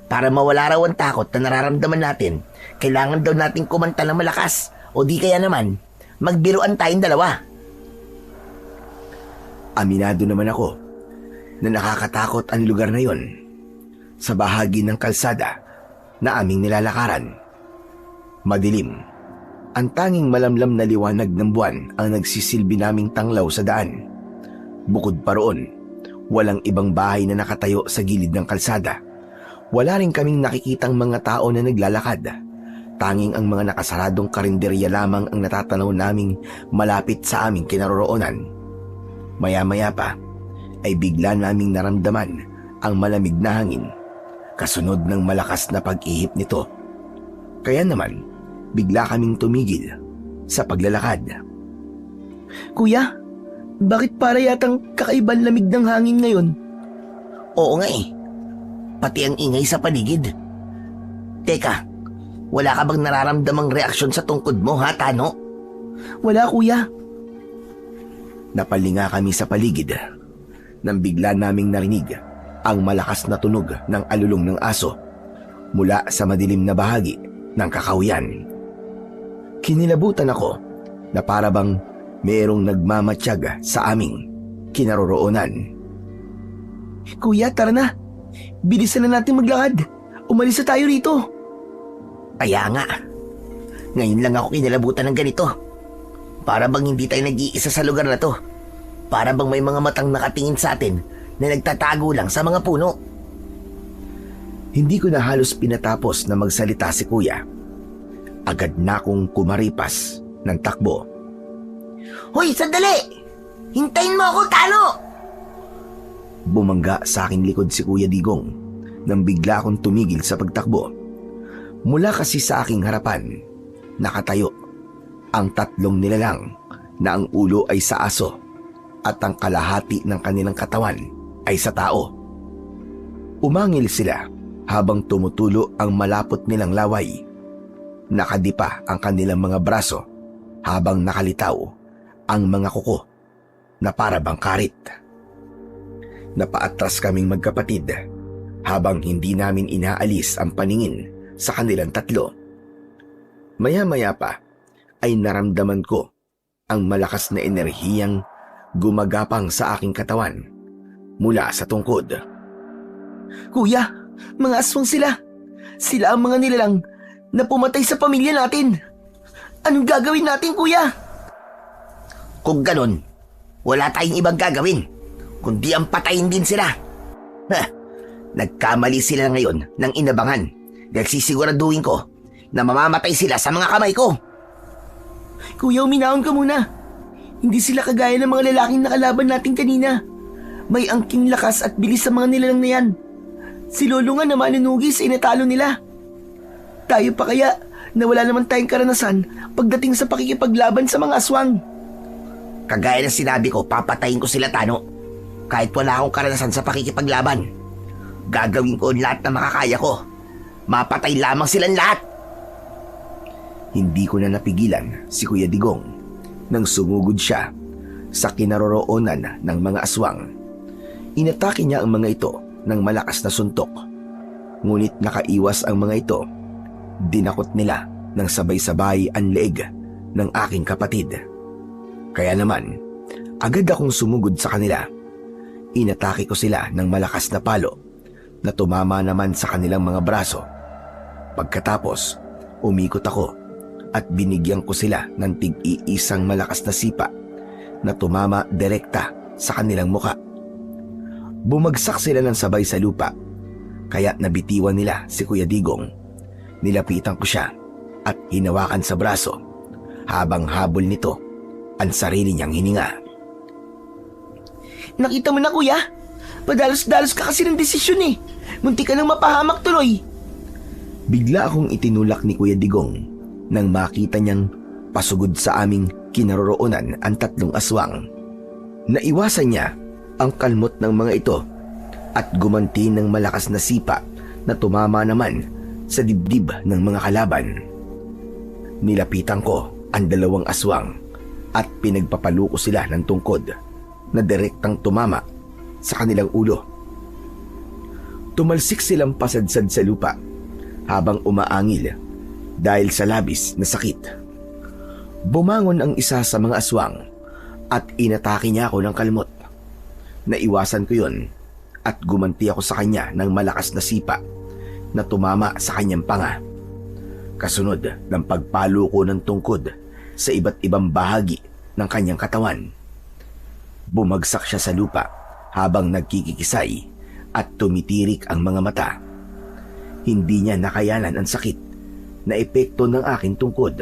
Para mawala raw ang takot na nararamdaman natin, kailangan daw natin kumanta ng malakas o di kaya naman, magbiruan tayong dalawa. Aminado naman ako na nakakatakot ang lugar na yon sa bahagi ng kalsada na aming nilalakaran. Madilim. Ang tanging malamlam na liwanag ng buwan ang nagsisilbi naming tanglaw sa daan. Bukod pa roon, walang ibang bahay na nakatayo sa gilid ng kalsada. Wala rin kaming nakikitang mga tao na naglalakad. Tanging ang mga nakasaradong karinderya lamang ang natatanaw naming malapit sa aming kinaroroonan. Maya-maya pa ay bigla naming naramdaman ang malamig na hangin, kasunod ng malakas na pag-ihip nito. Kaya naman, bigla kaming tumigil sa paglalakad. Kuya, bakit para yatang kakaibang lamig ng hangin ngayon? Oo nga pati ang ingay sa paligid. Teka, wala ka bang nararamdamang reaksyon sa tungkod mo Tano? Wala, kuya. Napalinga kami sa paligid nang bigla naming narinig ang malakas na tunog ng alulong ng aso mula sa madilim na bahagi ng kakahuyan. Kinilabutan ako na para bang mayroong nagmamatsyag sa aming kinaroroonan. Kuya, tara na. Bilisan na natin maglakad. Umalis na tayo rito. Kaya nga, ngayon lang ako kinalabutan ng ganito. Para bang hindi tayo nag-iisa sa lugar na to. Para bang may mga matang nakatingin sa atin na nagtatago lang sa mga puno. Hindi ko na halos pinatapos na magsalita si kuya. Agad na akong kumaripas ng takbo. Hoy, sandali! Hintayin mo ako, Tano! Bumangga sa aking likod si Kuya Digong nang bigla akong tumigil sa pagtakbo. Mula kasi sa aking harapan, nakatayo ang tatlong nilalang na ang ulo ay sa aso at ang kalahati ng kanilang katawan ay sa tao. Umangil sila habang tumutulo ang malapot nilang laway. Nakadipa ang kanilang mga braso habang nakalitaw ang mga kuko na para bang karit. Napaatras kaming magkapatid habang hindi namin inaalis ang paningin sa kanilang tatlo. Maya-maya pa ay naramdaman ko ang malakas na enerhiyang gumagapang sa aking katawan mula sa tungkod. Kuya, mga aswang sila. Sila ang mga nilalang na pumatay sa pamilya natin. Anong gagawin natin, kuya? Kung ganon, wala tayong ibang gagawin, kundi ang patayin din sila. Nagkamali sila ngayon ng inabangan dahil sisiguraduhin ko na mamamatay sila sa mga kamay ko. Kuya, uminahon ka muna. Hindi sila kagaya ng mga lalaking nakalaban natin kanina. May angking lakas at bilis sa mga nilalang na yan. Si Lolo nga na manunugis ay natalo nila. Tayo pa kaya na wala naman tayong karanasan pagdating sa pakikipaglaban sa mga aswang. Kagaya ng sinabi ko, papatayin ko sila, Tano. Kahit wala akong karanasan sa pakikipaglaban, gagawin ko ang lahat na makakaya ko. Mapatay lamang silang lahat. Hindi ko na napigilan si Kuya Digong nang sumugod siya sa kinaroroonan ng mga aswang. Inatake niya ang mga ito ng malakas na suntok. Ngunit nakaiwas ang mga ito. Dinakot nila ng sabay-sabay ang leeg ng aking kapatid. Kaya naman, agad akong sumugod sa kanila. Inatake ko sila ng malakas na palo na tumama naman sa kanilang mga braso. Pagkatapos, umikot ako at binigyan ko sila ng tig-iisang malakas na sipa na tumama direkta sa kanilang muka. Bumagsak sila ng sabay sa lupa, kaya nabitiwan nila si Kuya Digong. Nilapitan ko siya at hinawakan sa braso habang habol nito ang sarili niyang hininga. Nakita mo na, kuya? Padalos-dalos ka kasi ng desisyon eh. Munti ka nang mapahamak tuloy. Bigla akong itinulak ni Kuya Digong nang makita niyang pasugod sa aming kinaroroonan ang tatlong aswang. Naiwasan niya ang kalmot ng mga ito at gumanti ng malakas na sipa na tumama naman sa dibdib ng mga kalaban. Nilapitan ko ang dalawang aswang at pinagpapaluko sila ng tungkod na direktang tumama sa kanilang ulo. Tumalsik silang pasadsad sa lupa habang umaangil dahil sa labis na sakit. Bumangon ang isa sa mga aswang at inatake niya ako ng kalmot. Naiwasan ko yun at gumanti ako sa kanya ng malakas na sipa na tumama sa kanyang panga. Kasunod ng pagpalo ko ng tungkod sa iba't ibang bahagi ng kanyang katawan. Bumagsak siya sa lupa habang nagkikikisay at tumitirik ang mga mata. Hindi niya nakayanan ang sakit na epekto ng aking tungkod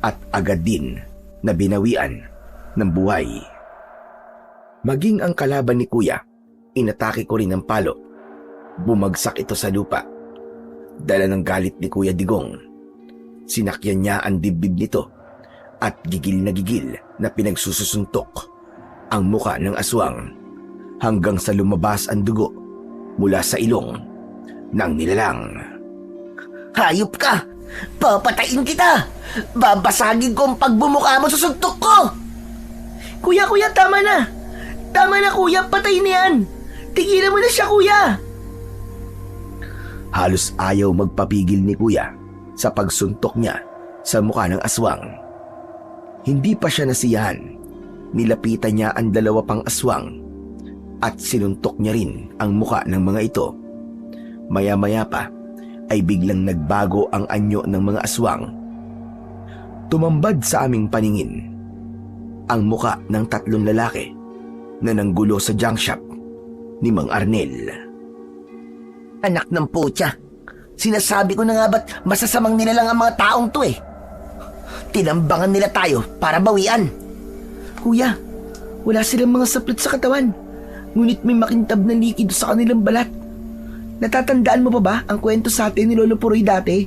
at agad din na binawian ng buhay. Maging ang kalaban ni Kuya, inatake ko rin ng palo. Bumagsak ito sa lupa. Dala ng galit ni Kuya Digong. Sinakyan niya ang dibdib nito at gigil na pinagsususuntok ang muka ng aswang hanggang sa lumabas ang dugo mula sa ilong ng nilalang. Hayop ka! Papatayin kita! Babasagin ko ang pagbumuka mo sa suntok ko! Kuya, tama na! Tama na, kuya, patayin na yan! Tigilan mo na siya, kuya! Halos ayaw magpapigil ni Kuya sa pagsuntok niya sa mukha ng aswang. Hindi pa siya nasiyahan, nilapitan niya ang dalawa pang aswang at sinuntok niya rin ang mukha ng mga ito. Maya-maya pa ay biglang nagbago ang anyo ng mga aswang. Tumambad sa aming paningin ang mukha ng 3 lalaki na nanggulo sa junk shop ni Mang Arnel. Anak ng putya. Sinasabi ko na nga ba't masasamang nila lang ang mga taong to eh. Tinambangan nila tayo para bawian. Kuya, wala silang mga saplit sa katawan. Ngunit may makintab na likido sa kanilang balat. Natatandaan mo pa ba ang kwento sa atin ni Lolo Puroy dati?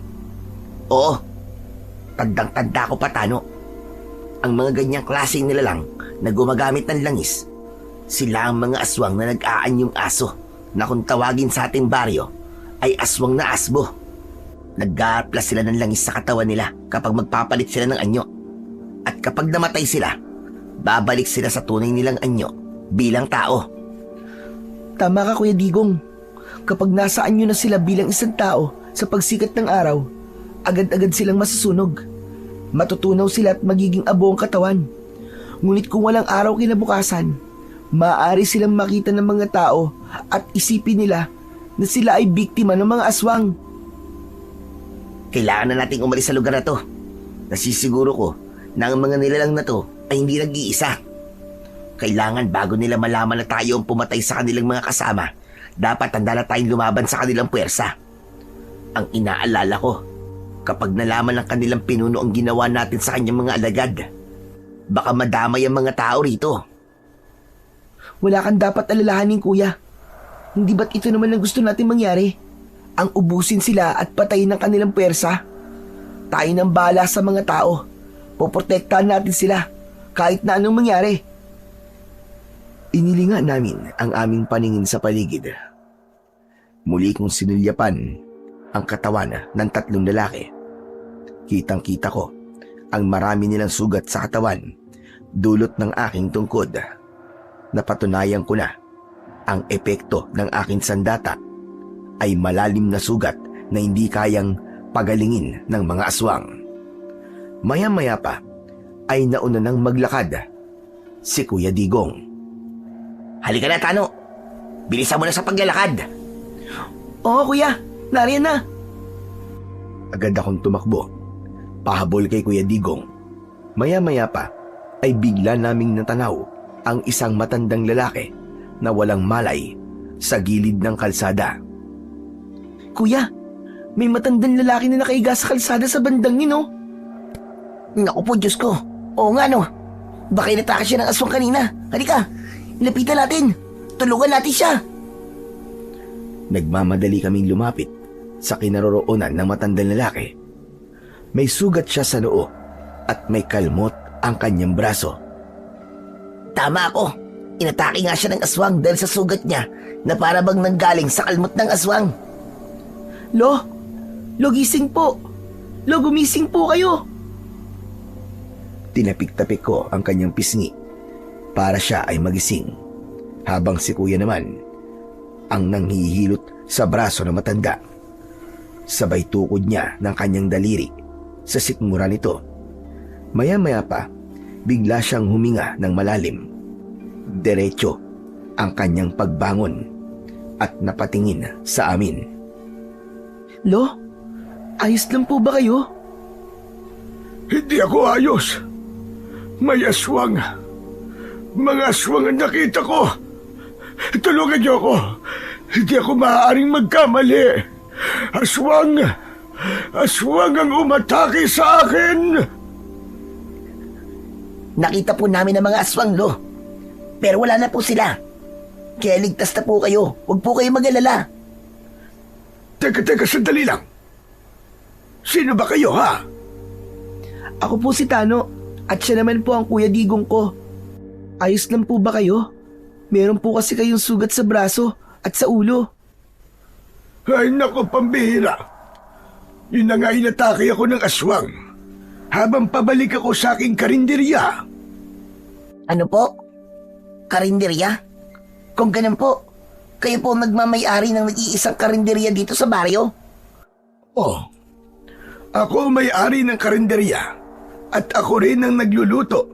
Oo. Tandang-tanda ko pa, Tano. Ang mga ganyang klaseng nilalang na gumagamit ng langis, sila ang mga aswang na nag-aanyong aso na kung tawagin sa ating baryo ay aswang na asbo. Nag-aaplas sila ng langis sa katawan nila kapag magpapalit sila ng anyo. At kapag namatay sila, babalik sila sa tunay nilang anyo bilang tao. Tama ka, Kuya Digong. Kapag nasa anyo na sila bilang isang tao sa pagsikat ng araw, agad-agad silang masusunog. Matutunaw sila at magiging abo ang katawan. Ngunit kung walang araw kinabukasan, maaari silang makita ng mga tao at isipin nila na sila ay biktima ng mga aswang. Kailangan na nating umalis sa lugar na to. Nasisiguro ko na ang mga nilalang na to ay hindi nag-iisa. Kailangan bago nila malaman na tayo ang pumatay sa kanilang mga kasama, dapat handa na tayong lumaban sa kanilang puwersa. Ang inaalala ko, kapag nalaman ng kanilang pinuno ang ginawa natin sa kanyang mga alagad, baka madamay ang mga tao rito. Wala kang dapat alalahanin, Kuya. Hindi ba't ito naman ang gusto natin mangyari? Ang ubusin sila at patayin ng kanilang puwersa. Tayo nang bahala sa mga tao. Poprotektahan natin sila kahit na anong mangyari. Inilinga namin ang aming paningin sa paligid. Muli kong sinulyapan ang katawan ng 3 lalaki. Kitang-kita ko ang marami nilang sugat sa katawan, dulot ng aking tungkod. Napatunayan ko na ang epekto ng aking sandata ay malalim na sugat na hindi kayang pagalingin ng mga aswang. Maya-maya pa ay nauna nang maglakad si Kuya Digong. Halika na, Tano. Bilisan mo na sa paglalakad. Oo, Kuya. Nariyan na. Agad akong tumakbo, pahabol kay Kuya Digong. Maya-maya pa ay bigla naming natanaw ang isang matandang lalaki na walang malay sa gilid ng kalsada. Kuya, may matandang lalaki na nakaiga sa kalsada sa bandang yun, oh. Naku po, Diyos ko. Oo nga, no. Baka inatake siya ng aswang kanina. Halika, lapitan natin. Tulungan natin siya. Nagmamadali kaming lumapit sa kinaroroonan ng matandang lalaki. May sugat siya sa noo at may kalmot ang kanyang braso. Tama ako. Inatake nga siya ng aswang dahil sa sugat niya na para bang nanggaling sa kalmot ng aswang. Lo, gising po. Lo, gumising po kayo. Tinapik-tapik ko ang kanyang pisngi para siya ay magising, habang si Kuya naman ang nanghihilot sa braso ng matanda. Sabay tukod niya ng kanyang daliri sa sikmura nito. Maya-maya pa, bigla siyang huminga ng malalim. Diretso ang kanyang pagbangon at napatingin sa amin. Lo, ayos lang po ba kayo? Hindi ako ayos. May aswang. Mga aswang ang nakita ko. Tulungan niyo ako. Hindi ako maaaring magkamali. Aswang! Aswang ang umatake sa akin! Nakita po namin ang mga aswang, Lo. Pero wala na po sila. Kaya ligtas na po kayo. Huwag po kayo mag-alala. Teka, sandali lang. Sino ba kayo, ha? Ako po si Tano at siya naman po ang Kuya Digong ko. Ayos lang po ba kayo? Meron po kasi kayong sugat sa braso at sa ulo. Ay, nako, pambihira. Yun na nga inatake ako ng aswang habang pabalik ako sa aking karinderya. Ano po? Karinderya? Kung ganun po, kayo po nagmamayari ng nag-iisang karinderya dito sa baryo? Oh, Ako may-ari ng karinderya at ako rin ang nagluluto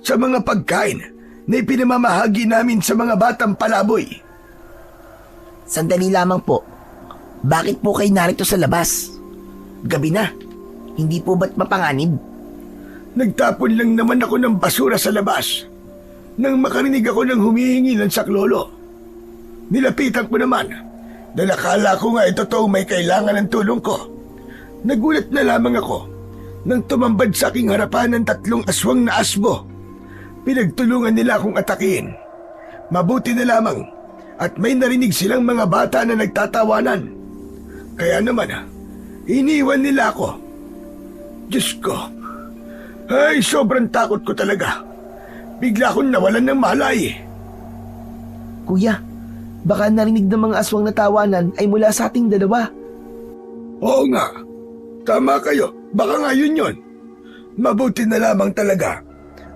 sa mga pagkain na ipinamamahagi namin sa mga batang palaboy. Sandali lamang po. Bakit po kayo narito sa labas? Gabi na. Hindi po ba't mapanganib? Nagtapon lang naman ako ng basura sa labas nang makarinig ako ng humihingi ng saklolo. Nilapitan ko naman dahil akala ko nga totoong may kailangan ng tulong ko. Nagulat na lamang ako nang tumambad sa aking harapan ng 3 aswang na asbo. Pinagtulungan nila akong atakihin. Mabuti na lamang at may narinig silang mga bata na nagtatawanan. Kaya naman, iniwan nila ako. Diyos ko, ay sobrang takot ko talaga. Bigla akong nawalan ng malay. Kuya, baka narinig ng mga aswang na tawanan ay mula sa ating dalawa. Oo nga, tama kayo. Baka nga yun. Mabuti na lamang talaga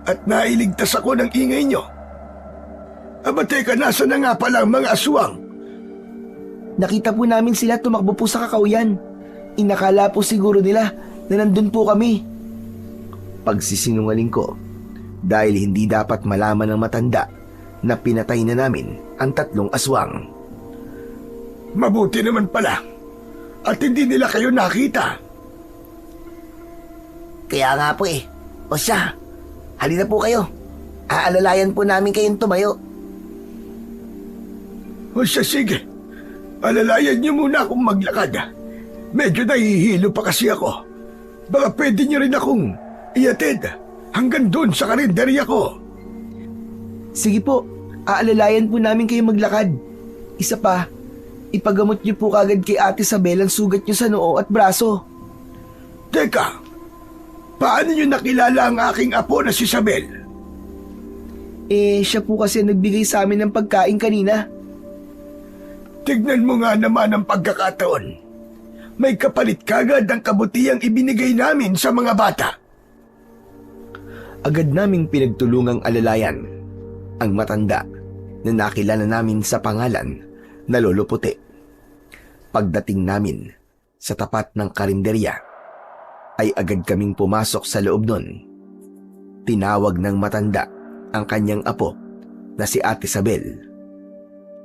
at nailigtas ako ng ingay nyo. Aba teka, nasa na nga pala ang mga aswang? Nakita po namin sila tumakbo po sa kakauyan. Inakala po siguro nila na nandun po kami. Pagsisinungaling ko dahil hindi dapat malaman ng matanda na pinatay na namin ang 3 aswang. Mabuti naman pala at hindi nila kayo nakita. Kaya nga po eh. O siya, halina po kayo. Aalalayan po namin kayong tumayo. O siya, sige. Alalayan niyo muna akong maglakad. Medyo nahihilo pa kasi ako. Baka pwede niyo rin akong iatid hanggang doon sa karinderya ko. Sige po, aalalayan po namin kayo maglakad. Isa pa, ipagamot niyo po kagad kay Ate Isabel ang sugat niyo sa noo at braso. Teka, paano niyo nakilala ang aking apo na si Isabel? Siya po kasi nagbigay sa amin ng pagkain kanina. Tignan mo nga naman ang pagkakataon. May kapalit kagad ang kabutihang ibinigay namin sa mga bata. Agad naming pinagtulungang alalayan ang matanda na nakilala namin sa pangalan na Lolo Puti. Pagdating namin sa tapat ng karinderya, ay agad kaming pumasok sa loob nun. Tinawag ng matanda ang kanyang apo na si Ate Isabel.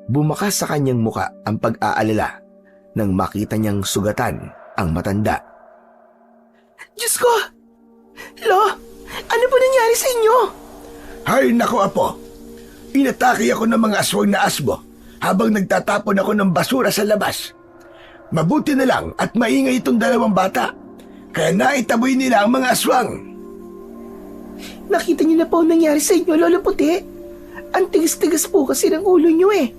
Bumakas sa kanyang muka ang pag-aalala nang makita niyang sugatan ang matanda. Diyos ko! Lo, ano po nangyari sa inyo? Hay nako apo, inatake ako ng mga aswang na asbo habang nagtatapon ako ng basura sa labas. Mabuti na lang at maingay itong 2 bata, kaya naitaboy nila ang mga aswang. Nakita niyo na po ang nangyari sa inyo, Lolo Puti. Ang tigas-tigas po kasi ng ulo niyo eh.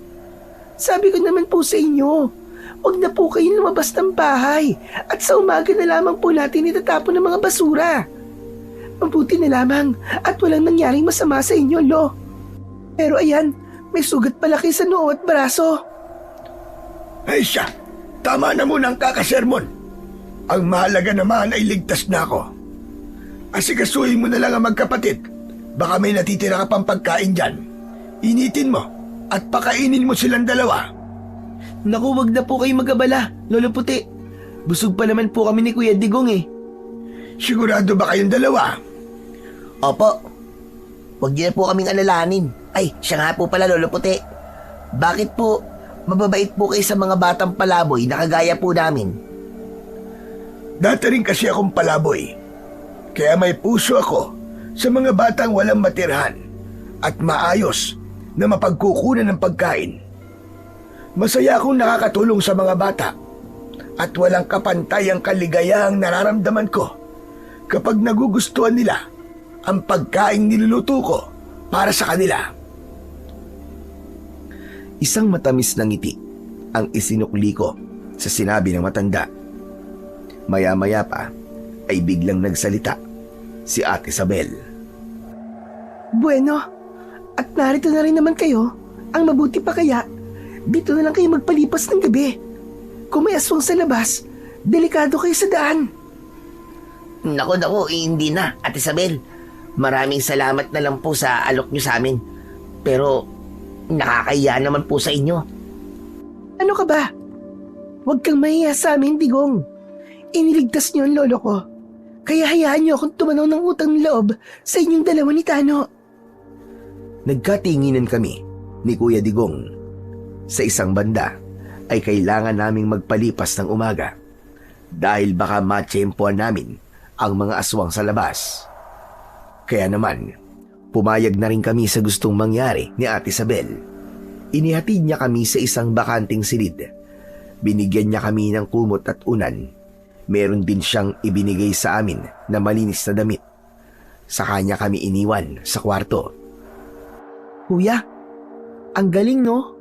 Sabi ko naman po sa inyo, huwag na po kayo lumabas ng bahay at sa umaga na lamang po natin itatapon ng mga basura. Mabuti na lamang at walang nangyaring masama sa inyo, Lo. Pero ayan, may sugat pala kayo sa noo at braso. Ay siya, tama na muna ang kakasermon. Ang mahalaga naman ay ligtas na ako. Asikasuhin mo na lang ang magkapatid. Baka may natitira ka pang pagkain dyan. Initin mo at pakainin mo silang 2. Naku, wag na po kayo mag-abala, Lolo Puti. Busog pa naman po kami ni Kuya Digong eh. Sigurado ba kayong 2? Opo. Huwag niyo na po kaming alalahanin. Ay, siya nga po pala, Lolo Puti. Bakit po mababait po kayo sa mga batang palaboy na kagaya po namin? Dati rin kasi akong palaboy. Kaya may puso ako sa mga batang walang matirhan at maayos na mapagkukunan ng pagkain. Masaya akong nakakatulong sa mga bata at walang kapantay ang kaligayahang nararamdaman ko kapag nagugustuhan nila ang pagkain niluluto ko para sa kanila. Isang matamis na ngiti ang isinukli ko sa sinabi ng matanda. Maya-maya pa ay biglang nagsalita si Ate Isabel. Bueno, at narito na rin naman kayo. Ang mabuti pa kaya, dito na lang kayo magpalipas ng gabi. Kung may aswang sa labas, delikado kayo sa daan. Naku, hindi na, Ate Isabel. Maraming salamat na lang po sa alok niyo sa amin. Pero nakakahiya naman po sa inyo. Ano ka ba? Huwag kang mahiya sa amin, Digong. Iniligtas niyo ang lolo ko. Kaya hayaan niyo akong tumanaw ng utang loob sa inyong dalawa ni Tano. Nagkatinginan kami ni Kuya Digong. Sa isang banda ay kailangan naming magpalipas ng umaga dahil baka matsyempoan namin ang mga aswang sa labas. Kaya naman, pumayag na rin kami sa gustong mangyari ni Ate Isabel. Inihatid niya kami sa isang bakanting silid. Binigyan niya kami ng kumot at unan. Meron din siyang ibinigay sa amin na malinis na damit. Sa kanya kami iniwan sa kwarto. Kuya, ang galing no?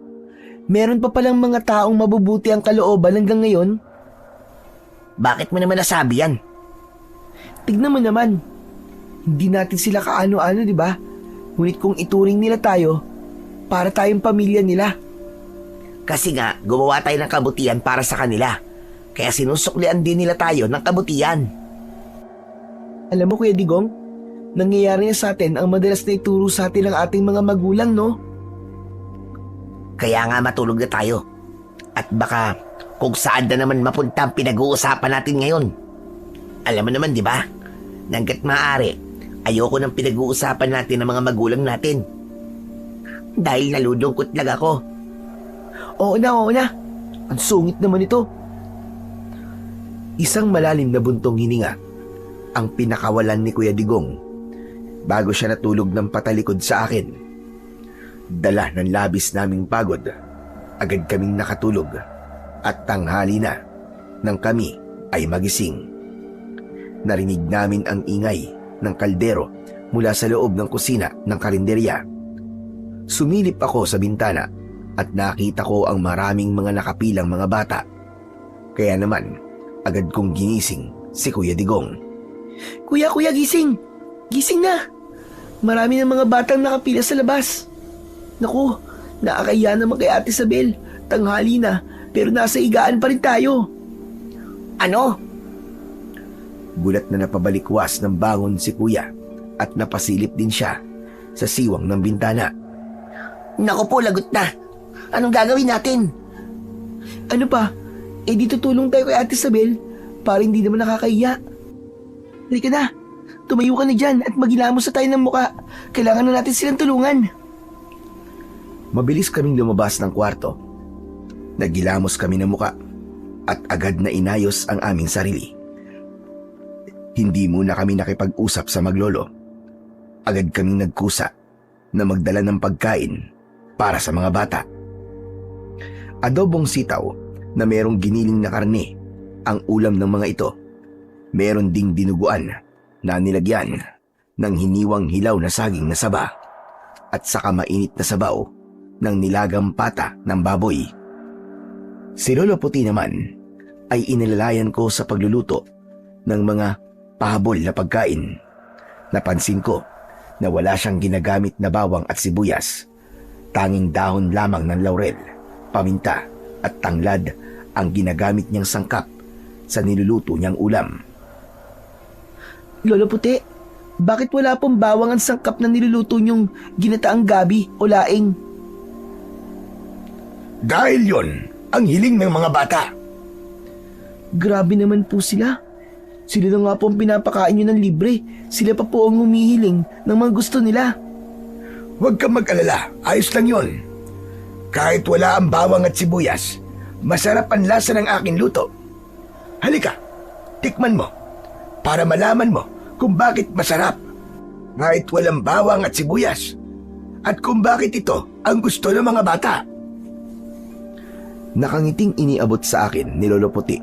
Meron pa palang mga taong mabubuti ang kalooban hanggang ngayon. Bakit mo naman nasabi yan? Tignan mo naman. Hindi natin sila kaano-ano, di ba? Ngunit kung ituring nila tayo, para tayong pamilya nila. Kasi nga, gumawa tayo ng kabutihan para sa kanila. Kaya sinusuklian din nila tayo ng kabutihan. Alam mo Kuya Digong, nangyayari na sa atin ang madalas na ituro sa atin ng ating mga magulang, no? Kaya nga matulog na tayo. At baka kung saan na naman mapunta ang pinag-uusapan natin ngayon. Alam mo naman, di ba? Hanggat maaari, ayoko ng pinag-uusapan natin ng mga magulang natin. Dahil nalulungkot lang ako. Oo na. Ang sungit naman ito. Isang malalim na buntong hininga ang pinakawalan ni Kuya Digong bago siya natulog ng patalikod sa akin. Dala ng labis naming pagod, agad kaming nakatulog at tanghali na nang kami ay magising. Narinig namin ang ingay ng kaldero mula sa loob ng kusina ng karinderya. Sumilip ako sa bintana at nakita ko ang maraming mga nakapilang mga bata. Kaya naman, agad kong ginising si Kuya Digong. Kuya, gising! Gising na! Marami ng mga batang nakapila sa labas. Naku, nakakaya naman kay Ate Isabel. Tanghali na, pero nasa higaan pa rin tayo. Ano? Gulat na napabalikwas ng bangon si Kuya at napasilip din siya sa siwang ng bintana. Naku po, lagot na. Anong gagawin natin? Ano pa? Di tutulong tayo kay Ate Isabel para hindi naman nakakahiya. Halika na, tumayo ka na dyan at maghilamos na tayo ng muka. Kailangan na natin silang tulungan. Mabilis kaming lumabas ng kwarto. Naghilamos kami ng muka at agad na inayos ang aming sarili. Hindi muna kami nakipag-usap sa maglolo. Agad kaming nagkusa na magdala ng pagkain para sa mga bata. Adobong sitaw na merong giniling na karne ang ulam ng mga ito. Meron ding dinuguan na nilagyan ng hiniwang hilaw na saging na saba at saka mainit na sabaw ng nilagang pata ng baboy. Si Lolo Puti naman ay inilalayan ko sa pagluluto ng mga pahabol na pagkain. Napansin ko na wala siyang ginagamit na bawang at sibuyas. Tanging dahon lamang ng laurel, paminta at tanglad ang ginagamit niyang sangkap sa niluluto niyang ulam. Lolo Puti, bakit wala pong bawang ang sangkap na niluluto niyong ginataang gabi o laing? Dahil yon ang hiling ng mga bata. Grabe naman po sila. Sila na nga po ang pinapakain niyo ng libre. Sila pa po ang humihiling ng mga gusto nila. Huwag kang mag-alala, ayos lang yon. Kahit wala ang bawang at sibuyas, masarap ang lasa ng aking luto. Halika, tikman mo para malaman mo kung bakit masarap. Kahit walang bawang at sibuyas. At kung bakit ito ang gusto ng mga bata. Nakangiting iniabot sa akin ni Lolo Puti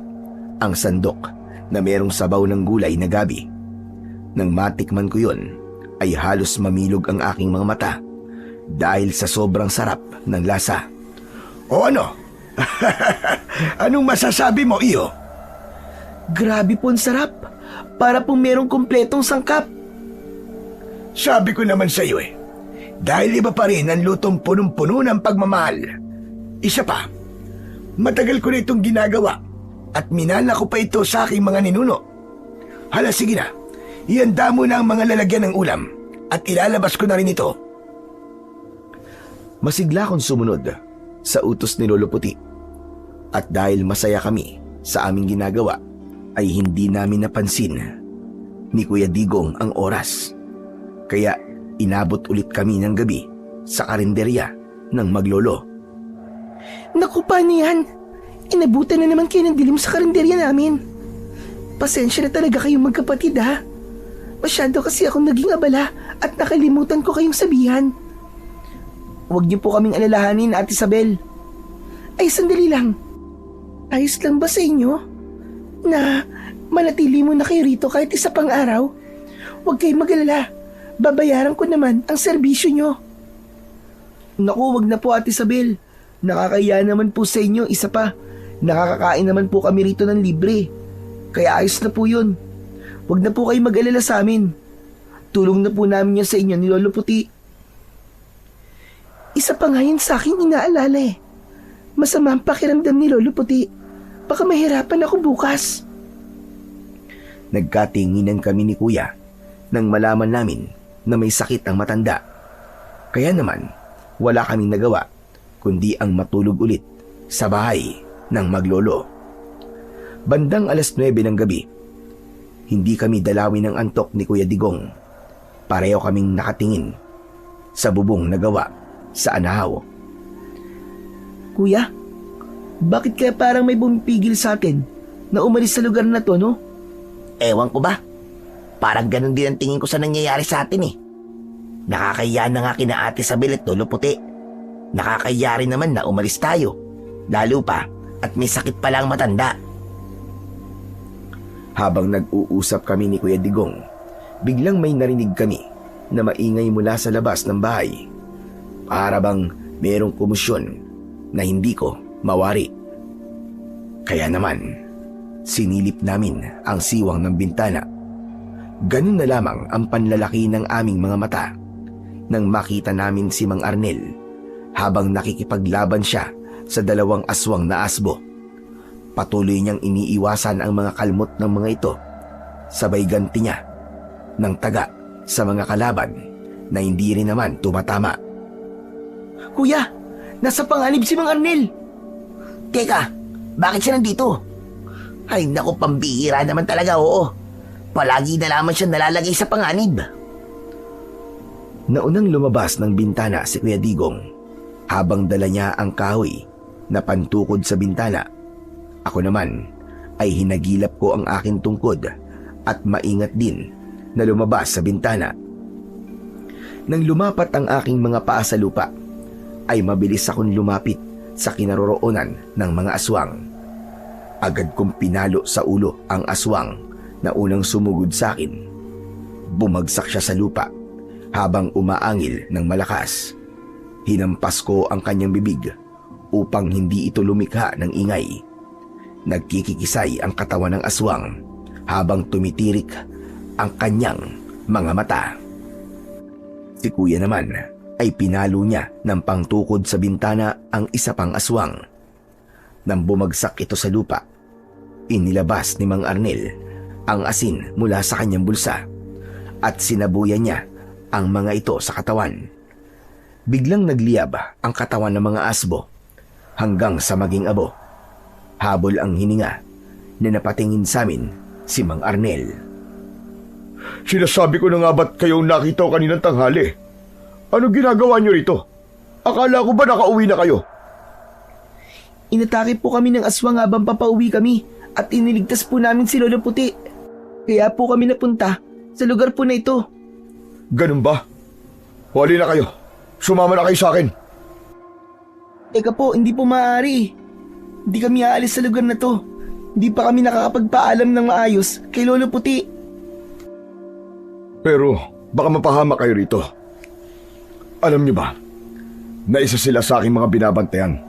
ang sandok na merong sabaw ng gulay na gabi. Nang matikman ko yon, ay halos mamilog ang aking mga mata dahil sa sobrang sarap ng lasa. O ano? Anong masasabi mo, iyo? Grabe po ang sarap. Para pong merong kumpletong sangkap. Sabi ko naman sa iyo dahil iba pa rin ang lutong punong-puno ng pagmamahal. Isa pa, matagal ko na itong ginagawa at minana ko pa ito sa aking mga ninuno. Hala, sige na, ihanda mo na ang mga lalagyan ng ulam at ilalabas ko na rin ito. Masigla akong sumunod sa utos ni Lolo Puti. At dahil masaya kami sa aming ginagawa, ay hindi namin napansin ni Kuya Digong ang oras. Kaya inabot ulit kami ng gabi sa karinderya ng maglolo. Naku, paano yan? Inabutan na naman kayo ng dilim sa karinderya namin. Pasensya na talaga kayong magkapatid, ha? Masyado kasi akong naging abala at nakalimutan ko kayong sabihan. Huwag niyo po kaming alalahanin, Ate Isabel. Ay, sandali lang. Ayos lang ba sa inyo na manatili mo na kayo rito kahit isa pang araw? Huwag kayong mag-alala. Babayaran ko naman ang serbisyo nyo. Naku, wag na po, Ate Isabel. Nakakaya naman po sa inyo, isa pa. Nakakakain naman po kami rito ng libre. Kaya ayos na po yun. Wag na po kayo mag-alala sa amin. Tulong na po namin yan sa inyo ni Lolo Puti. Isa pa nga yun sa akin inaalala eh. Masama ang pakiramdam ni Lolo Puti. Baka mahirapan ako bukas. Nagkatinginan kami ni Kuya nang malaman namin na may sakit ang matanda. Kaya naman, wala kaming nagawa kundi ang matulog ulit sa bahay ng maglolo. Bandang 9:00 ng gabi, hindi kami dalawin ng antok ni Kuya Digong. Pareho kaming nakatingin sa bubong na gawa sa anahaw. Kuya, bakit kaya parang may bumipigil sa atin na umalis sa lugar na to, no? Ewan ko ba? Parang ganun din ang tingin ko sa nangyayari sa atin eh. Nakakahiya na nga kina Ate Isabel at Lolo Puti. Nakakahiya rin naman na umalis tayo. Lalo pa at may sakit pala ang matanda. Habang nag-uusap kami ni Kuya Digong, biglang may narinig kami na maingay mula sa labas ng bahay. Para bang merong komosyon na hindi ko mawari. Kaya naman, sinilip namin ang siwang ng bintana. Ganun na lamang ang panlalaki ng aming mga mata nang makita namin si Mang Arnel habang nakikipaglaban siya sa 2 aswang na asbo. Patuloy niyang iniiwasan ang mga kalmot ng mga ito. Sabay ganti niya ng taga sa mga kalaban na hindi rin naman tumatama. Kuya, nasa panganib si Mang Arnel. Teka, bakit siya nandito? Ay naku, pambihira naman talaga, oo. Palagi na lamang siya nalalagay sa panganib. Naunang lumabas ng bintana si Kuya Digong habang dala niya ang kahoy na pantukod sa bintana. Ako naman ay hinagilap ko ang aking tungkod at maingat din na lumabas sa bintana. Nang lumapat ang aking mga paa sa lupa, ay mabilis akong lumapit sa kinaroroonan ng mga aswang. Agad kong pinalo sa ulo ang aswang na unang sumugod sa akin. Bumagsak siya sa lupa habang umaangil ng malakas. Hinampas ko ang kanyang bibig upang hindi ito lumikha ng ingay. Nagkikikisay ang katawan ng aswang habang tumitirik ang kanyang mga mata. Si Kuya naman ay pinalo niya ng pangtukod sa bintana ang isa pang aswang. Nang bumagsak ito sa lupa, inilabas ni Mang Arnel ang asin mula sa kanyang bulsa at sinabuyan niya ang mga ito sa katawan. Biglang nagliyab ang katawan ng mga asbo hanggang sa maging abo. Habol ang hininga na napatingin sa amin si Mang Arnel. Sinasabi ko na nga ba't kayong nakita ko kaninang tanghali? Ano ginagawa niyo rito? Akala ko ba nakauwi na kayo? Inatake po kami ng aswang habang papauwi kami at iniligtas po namin si Lolo Puti. Kaya po kami napunta sa lugar po na ito. Ganun ba? Wali na kayo. Sumama na kayo sa akin. Teka po, hindi po maaari. Hindi kami aalis sa lugar na to. Hindi pa kami nakakapagpaalam ng maayos kay Lolo Puti. Pero baka mapahamak kayo rito. Alam niyo ba, na isa sila sa aking mga binabantayan.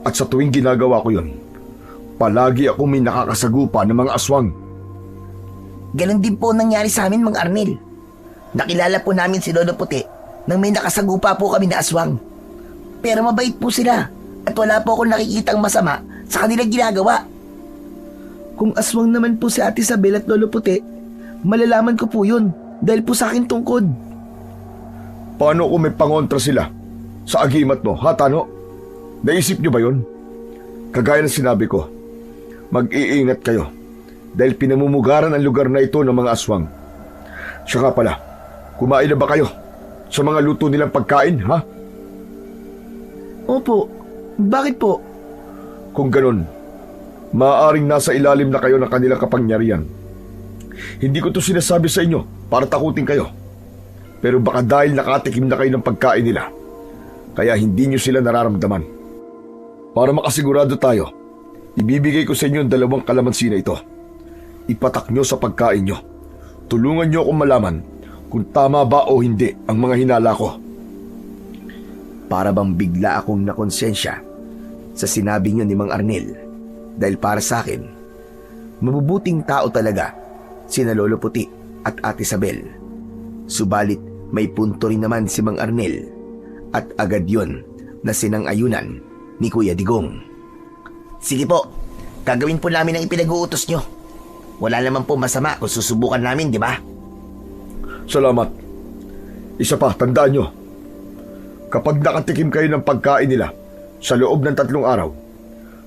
At sa tuwing ginagawa ko yun, palagi ako may nakakasagupa ng mga aswang. Ganon din po nangyari sa amin, Mang Arnel. Nakilala po namin si Lolo Puti nang may nakasagupa po kami na aswang. Pero mabait po sila at wala po akong nakikitang masama sa kanilang ginagawa. Kung aswang naman po si Ate Isabel at Lolo Puti, malalaman ko po yun dahil po sa akin tungkod. Paano kung may pangontra sila sa agimat mo, ha Tano? Naisip niyo ba yun? Kagaya ng sinabi ko, mag-iingat kayo dahil pinamumugaran ang lugar na ito ng mga aswang. Siya nga pala, kumain na ba kayo sa mga luto nilang pagkain, ha? Opo, bakit po? Kung ganun, maaaring nasa ilalim na kayo ng kanilang kapangyarihan. Hindi ko to sinasabi sa inyo para takutin kayo. Pero baka dahil nakatikim na kayo ng pagkain nila, kaya hindi nyo sila nararamdaman. Para makasigurado tayo, ibibigay ko sa inyo ang 2 kalamansi na ito. Ipatak nyo sa pagkain nyo. Tulungan nyo akong malaman kung tama ba o hindi ang mga hinala ko. Para bang bigla akong nakonsensya sa sinabi niyo ni Mang Arnel, dahil para sa akin, mabubuting tao talaga sina Lolo Puti at Ate Isabel. Subalit may punto rin naman si Mang Arnel at agad yon na sinang-ayunan ni Kuya Digong. Sige po, gagawin po namin ang ipinag-uutos nyo. Wala naman po masama kung susubukan namin, di ba? Salamat. Isa pa, tandaan nyo. Kapag nakatikim kayo ng pagkain nila sa loob ng 3 araw,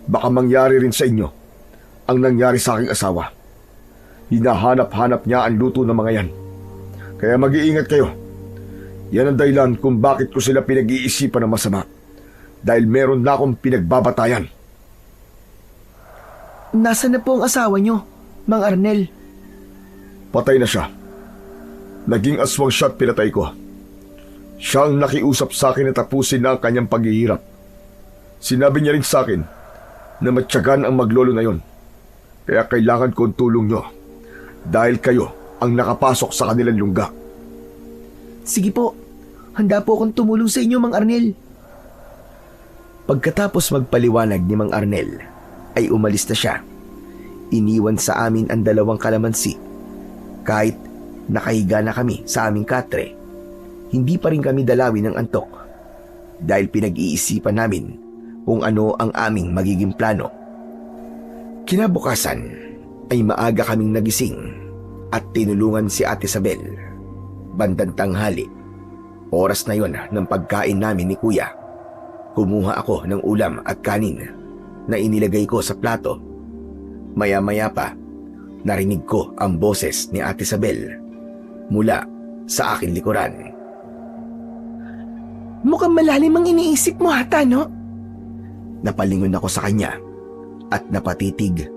baka mangyari rin sa inyo ang nangyari sa aking asawa. Hinahanap-hanap niya ang luto ng mga yan. Kaya mag-iingat kayo. Yan ang dahilan kung bakit ko sila pinag-iisipan ng masama. Dahil meron na akong pinagbabatayan. Nasaan na po ang asawa nyo, Mang Arnel? Patay na siya. Naging aswang siya at pinatay ko. Siya ang nakiusap sa akin na tapusin na ang kanyang paghihirap. Sinabi niya rin sa akin na matyagan ang maglolo na yon. Kaya kailangan ko ang tulong nyo. Dahil kayo ang nakapasok sa kanilang lungga. Sige po, handa po akong tumulong sa inyo, Mang Arnel. Pagkatapos magpaliwanag ni Mang Arnel, ay umalis na siya. Iniwan sa amin ang 2 kalamansi. Kahit nakahiga na kami sa aming katre, hindi pa rin kami dalawin ng antok dahil pinag-iisipan namin kung ano ang aming magiging plano. Kinabukasan ay maaga kaming nagising at tinulungan si Ate Isabel. Bandang tanghali, oras na yon ng pagkain namin ni Kuya. Kumuha ako ng ulam at kanin na inilagay ko sa plato. Maya-maya pa, narinig ko ang boses ni Ate Isabel mula sa aking likuran. Mukhang malalim ang iniisip mo hata, no? Napalingon ako sa kanya at napatitig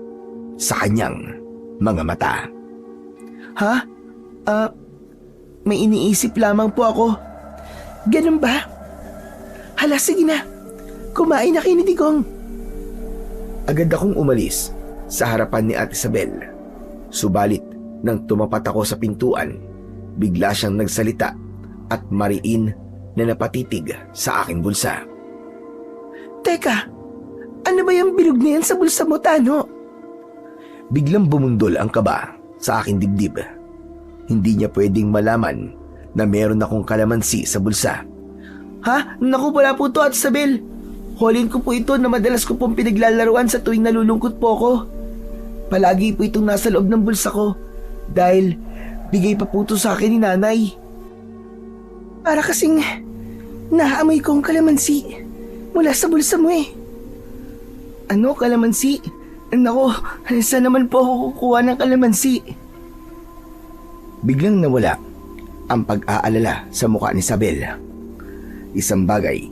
sa kanyang mga mata. Ha? May iniisip lamang po ako. Ganun ba? Hala, sige na. Kumain na kayo ni Digong. Agad akong umalis sa harapan ni Ate Isabel. Subalit, nang tumapat ako sa pintuan, bigla siyang nagsalita at mariin na napatitig sa aking bulsa. Teka, ano ba yung bilog na yan sa bulsa mo, Tano? Biglang bumundol ang kaba sa aking dibdib. Hindi niya pwedeng malaman na meron akong kalamansi sa bulsa. Ha? Naku, wala po to, Ate Isabel. Holin ko po ito na madalas ko pong pinaglalaruan sa tuwing nalulungkot po ako. Palagi po itong nasa loob ng bulsa ko dahil bigay pa po ito sa akin ni Nanay. Para kasing naamoy ko ang kalamansi mula sa bulsa mo eh. Ano, kalamansi? Nako, saan naman po ako kukuha ng kalamansi? Biglang nawala ang pag-aalala sa mukha ni Isabel. Isang bagay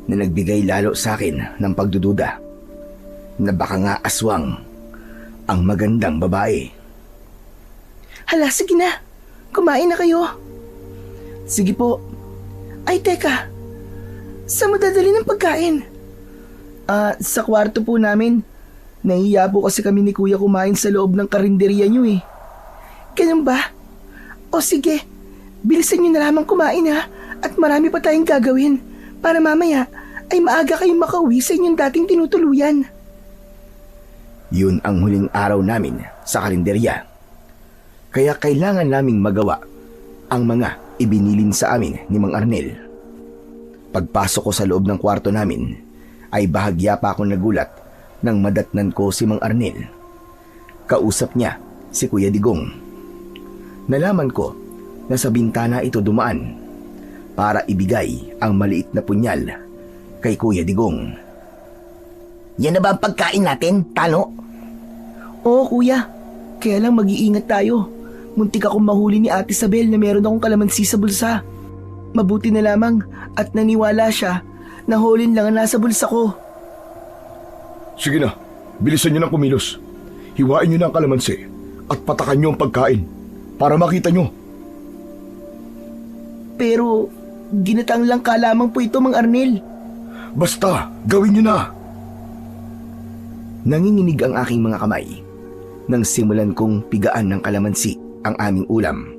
na nagbigay lalo sa akin ng pagdududa na baka nga aswang ang magandang babae. Hala, sige na. Kumain na kayo. Sige po. Ay, teka. Saan mo dadali ng pagkain? Sa kwarto po namin. Nahiya po kasi kami ni Kuya kumain sa loob ng karinderya niyo eh. Ganun ba? O sige, bilisan niyo na lamang kumain ha. At marami pa tayong gagawin para mamaya ay maaga kayong makauwi sa inyong dating tinutuluyan. Yun ang huling araw namin sa karinderya. Kaya kailangan naming magawa ang mga ibinilin sa amin ni Mang Arnel. Pagpasok ko sa loob ng kwarto namin, ay bahagya pa akong nagulat nang madatnan ko si Mang Arnel. Kausap niya si Kuya Digong. Nalaman ko na sa bintana ito dumaan para ibigay ang maliit na punyal kay Kuya Digong. Yan na ba ang pagkain natin, Tano? Oo, Kuya. Kaya lang mag-iingat tayo. Muntik akong mahuli ni Ate Isabel na meron akong kalamansi sa bulsa. Mabuti na lamang at naniwala siya na holin lang ang nasa bulsa ko. Sige na, bilisan niyo ng kumilos. Hiwain niyo na ang kalamansi at patakan niyo ang pagkain para makita niyo. Pero ginatang lang ka lamang po ito, Mang Arnel. Basta, gawin niyo na. Nanginginig ang aking mga kamay nang simulan kong pigaan ng kalamansi ang aming ulam.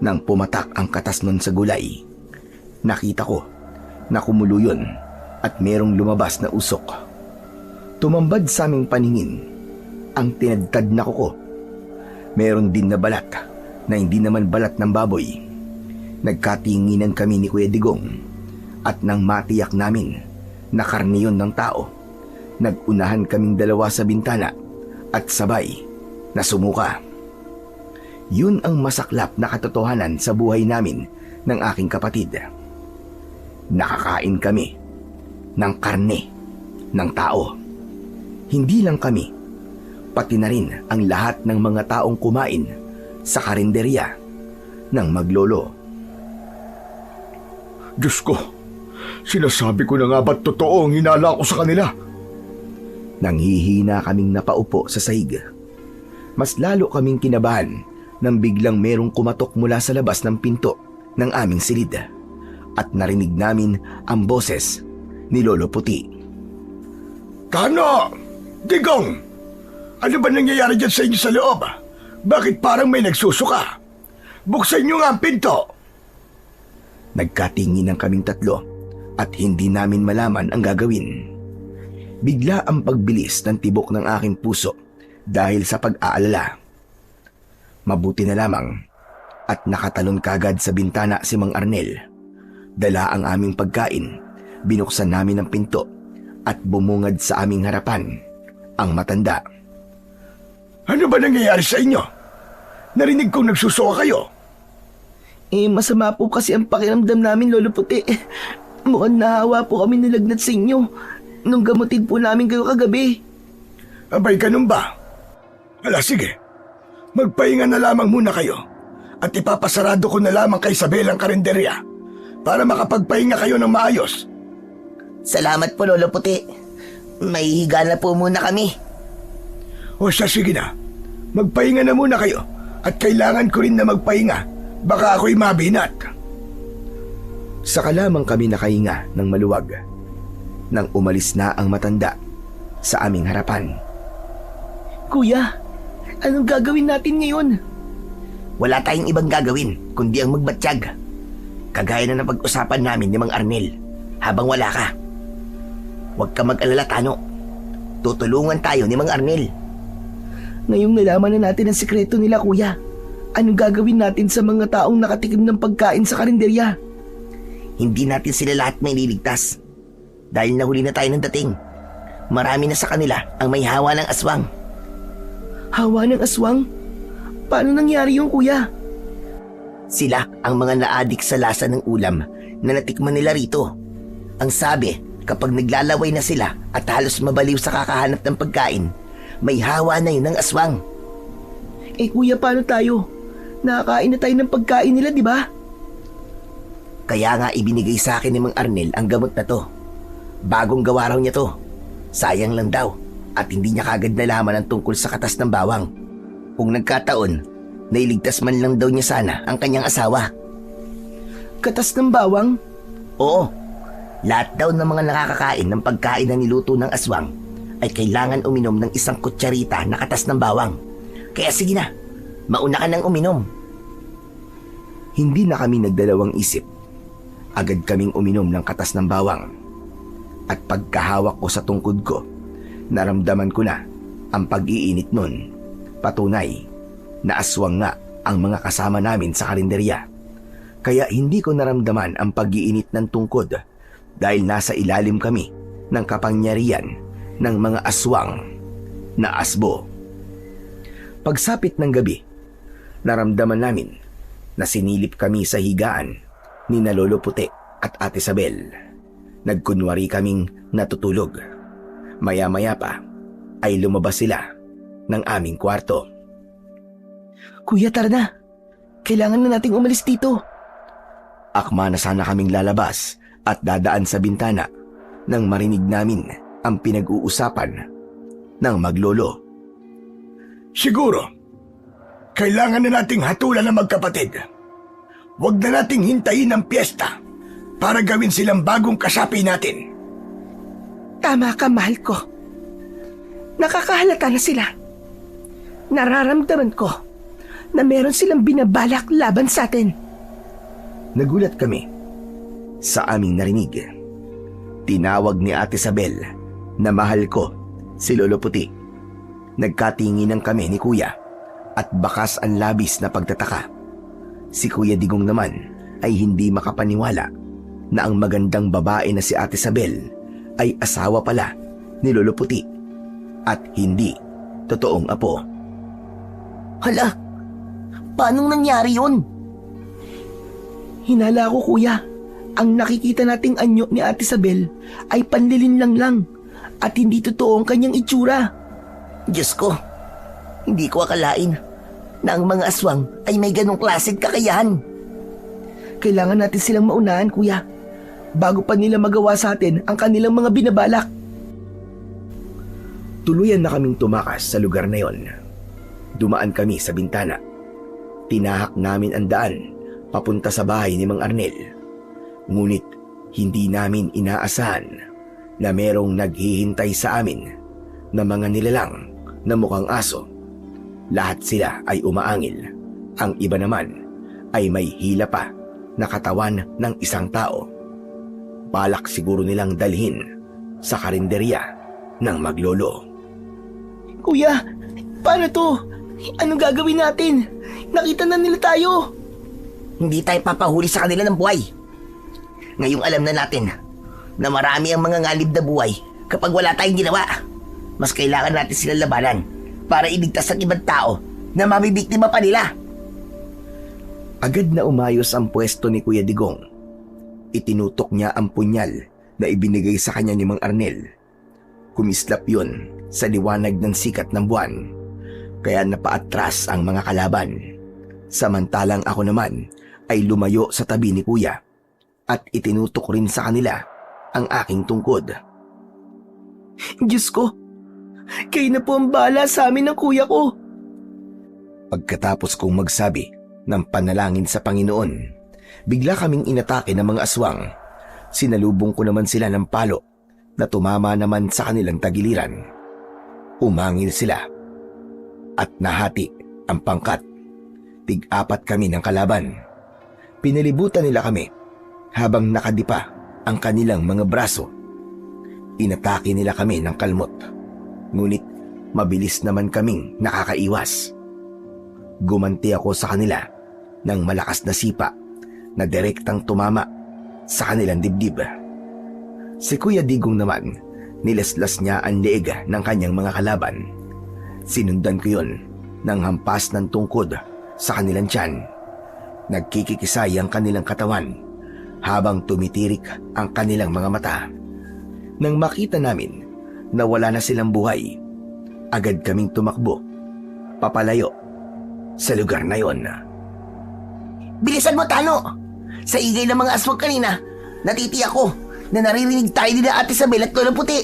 Nang pumatak ang katas nun sa gulay, nakita ko na kumulo yun at merong lumabas na usok. Tumambad sa aming paningin ang tinadtad na kuko. Meron din na balat na hindi naman balat ng baboy. Nagkatinginan kami ni Kuya Digong at nang matiyak namin na karne yun ng tao, nagunahan kaming dalawa sa bintana at sabay na sumuka. Yun ang masaklap na katotohanan sa buhay namin ng aking kapatid. Nakakain kami ng karne ng tao. Hindi lang kami, pati na rin ang lahat ng mga taong kumain sa karinderya ng Maglolo. Diyos ko, sinasabi ko na nga ba't totoo ang hinala ko sa kanila? Nanghihina kaming napaupo sa sahig. Mas lalo kaming kinabahan nang biglang merong kumatok mula sa labas ng pinto ng aming silid at narinig namin ang boses ni Lolo Puti. Kano? Digong! Ano ba nangyayari dyan sa inyo sa loob? Bakit parang may nagsusuka? Buksan niyo nga ang pinto! Nagkatinginan kaming tatlo at hindi namin malaman ang gagawin. Bigla ang pagbilis ng tibok ng aking puso dahil sa pag-aalala. Mabuti na lamang at nakatalon kagad sa bintana si Mang Arnel. Dala ang aming pagkain, binuksan namin ang pinto at bumungad sa aming harapan ang matanda. Ano ba nangyayari sa inyo? Narinig kong nagsusuka kayo. Masama po kasi ang pakiramdam namin, Lolo Puti. Mukhang nahawa po kami nilagnat sa inyo nung gamutin po namin kayo kagabi. Abay, ganun ba? Ala, sige. Magpahinga na lamang muna kayo at ipapasarado ko na lamang kay Isabel ang karinderya para makapagpahinga kayo ng maayos. Salamat po, Lolo Puti. May higa na po muna kami. O siya, sige na. Magpahinga na muna kayo at kailangan ko rin na magpahinga. Baka ako'y mabinat. Saka lamang kami nakahinga ng maluwag nang umalis na ang matanda sa aming harapan. Kuya, anong gagawin natin ngayon? Wala tayong ibang gagawin kundi ang magbatsyag. Kagaya na napag-usapan namin ni Mang Arnel habang wala ka. Huwag ka mag-alala, Tano. Tutulungan tayo ni Mang Arnel. Ngayong nalaman na natin ang sikreto nila, Kuya, anong gagawin natin sa mga taong nakatikim ng pagkain sa karinderya? Hindi natin sila lahat may liligtas. Dahil nahuli na tayo ng dating. Marami na sa kanila ang may hawa ng aswang. Hawa ng aswang? Paano nangyari yung Kuya? Sila ang mga naadik sa lasa ng ulam na natikman nila rito. Ang sabi, kapag naglalaway na sila at halos mabaliw sa kakahanap ng pagkain, may hawa na yun ng aswang. Kuya, paano tayo? Nakakain na tayo ng pagkain nila, di ba? Kaya nga ibinigay sa akin ni Mang Arnel ang gamot na to. Bagong gawa raw niya to. Sayang lang daw at hindi niya kagad nalaman ang tungkol sa katas ng bawang. Kung nagkataon, nailigtas man lang daw niya sana ang kanyang asawa. Katas ng bawang? Oo. Lahat daw ng mga nakakakain ng pagkain na niluto ng aswang ay kailangan uminom ng isang kutsarita na katas ng bawang. Kaya sige na, mauna ka nang uminom. Hindi na kami nagdalawang isip. Agad kaming uminom ng katas ng bawang. At pagkahawak ko sa tungkod ko, naramdaman ko na ang pag-iinit nun. Patunay na aswang nga ang mga kasama namin sa karinderya. Kaya hindi ko naramdaman ang pag-iinit ng tungkod dahil nasa ilalim kami ng kapangyarihan ng mga aswang na asbo. Pagsapit ng gabi, naramdaman namin na sinilip kami sa higaan ni na Lolo Puti at Ate Isabel. Nagkunwari kaming natutulog. Maya-maya pa ay lumabas sila ng aming kwarto. Kuya, tara na. Kailangan na nating umalis dito. Akma na sana kaming lalabas at dadaan sa bintana nang marinig namin ang pinag-uusapan ng maglolo. Siguro, kailangan na nating hatulan ng magkapatid. Huwag na nating hintayin ang piyesta para gawin silang bagong kasapi natin. Tama ka, mahal ko. Nakakahalata na sila. Nararamdaman ko na meron silang binabalak laban sa atin. Nagulat kami sa aming narinig. Tinawag ni Ate Isabel na mahal ko si Lolo Puti. Nagkatinginan kami ni Kuya at bakas ang labis na pagtataka. Si Kuya Digong naman ay hindi makapaniwala na ang magandang babae na si Ate Isabel ay asawa pala ni Lolo Puti at hindi totoong apo. Hala, paanong nangyari yun? Hinala ko, Kuya. Ang nakikita nating anyo ni Ate Isabel ay panlilinlang lang at hindi totoo ang kanyang itsura. Diyos ko, hindi ko akalain na ang mga aswang ay may ganong klaseng kakayahan. Kailangan natin silang maunahan, Kuya, bago pa nila magawa sa atin ang kanilang mga binabalak. Tuluyan na kaming tumakas sa lugar na yon. Dumaan kami sa bintana. Tinahak namin ang daan papunta sa bahay ni Mang Arnel. Ngunit hindi namin inaasahan na merong naghihintay sa amin na mga nilalang na mukhang aso. Lahat sila ay umaangil. Ang iba naman ay may hila pa na katawan ng isang tao. Balak siguro nilang dalhin sa karinderya ng maglolo. Kuya, paano to? Anong gagawin natin? Nakita na nila tayo. Hindi tayo papahuli sa kanila ng buhay. Ngayong alam na natin na marami ang mga ngalib na buhay kapag wala tayong ginawa. Mas kailangan natin silang labanan para iligtas ang ibang tao na mabibiktima pa nila. Agad na umayos ang pwesto ni Kuya Digong. Itinutok niya ang punyal na ibinigay sa kanya ni Mang Arnel. Kumislap yun sa liwanag ng sikat ng buwan, kaya napaatras ang mga kalaban. Samantalang ako naman ay lumayo sa tabi ni Kuya at itinutok rin sa kanila ang aking tungkod. Diyos ko, kayo na po ang bahala sa amin ng kuya ko. Pagkatapos kong magsabi ng panalangin sa Panginoon, bigla kaming inatake ng mga aswang. Sinalubong ko naman sila ng palo na tumama naman sa kanilang tagiliran. Umangil sila at nahati ang pangkat. Tig-apat kami ng kalaban. Pinalibutan nila kami habang nakadipa ang kanilang mga braso. Inatake nila kami ng kalmot. Ngunit mabilis naman kaming nakakaiwas. Gumanti ako sa kanila ng malakas na sipa na direktang tumama sa kanilang dibdib. Si Kuya Digong naman, nilaslas niya ang leeg ng kanyang mga kalaban. Sinundan ko yun ng hampas ng tungkod sa kanilang tiyan. Nagkikikisay ang kanilang katawan habang tumitirik ang kanilang mga mata. Nang makita namin na wala na silang buhay, agad kaming tumakbo, papalayo sa lugar na yon. Bilisan mo, Tano! Sa igay ng mga aswang kanina, natitiyak ko na naririnig tayo nila Ate Isabel at Lolo Puti.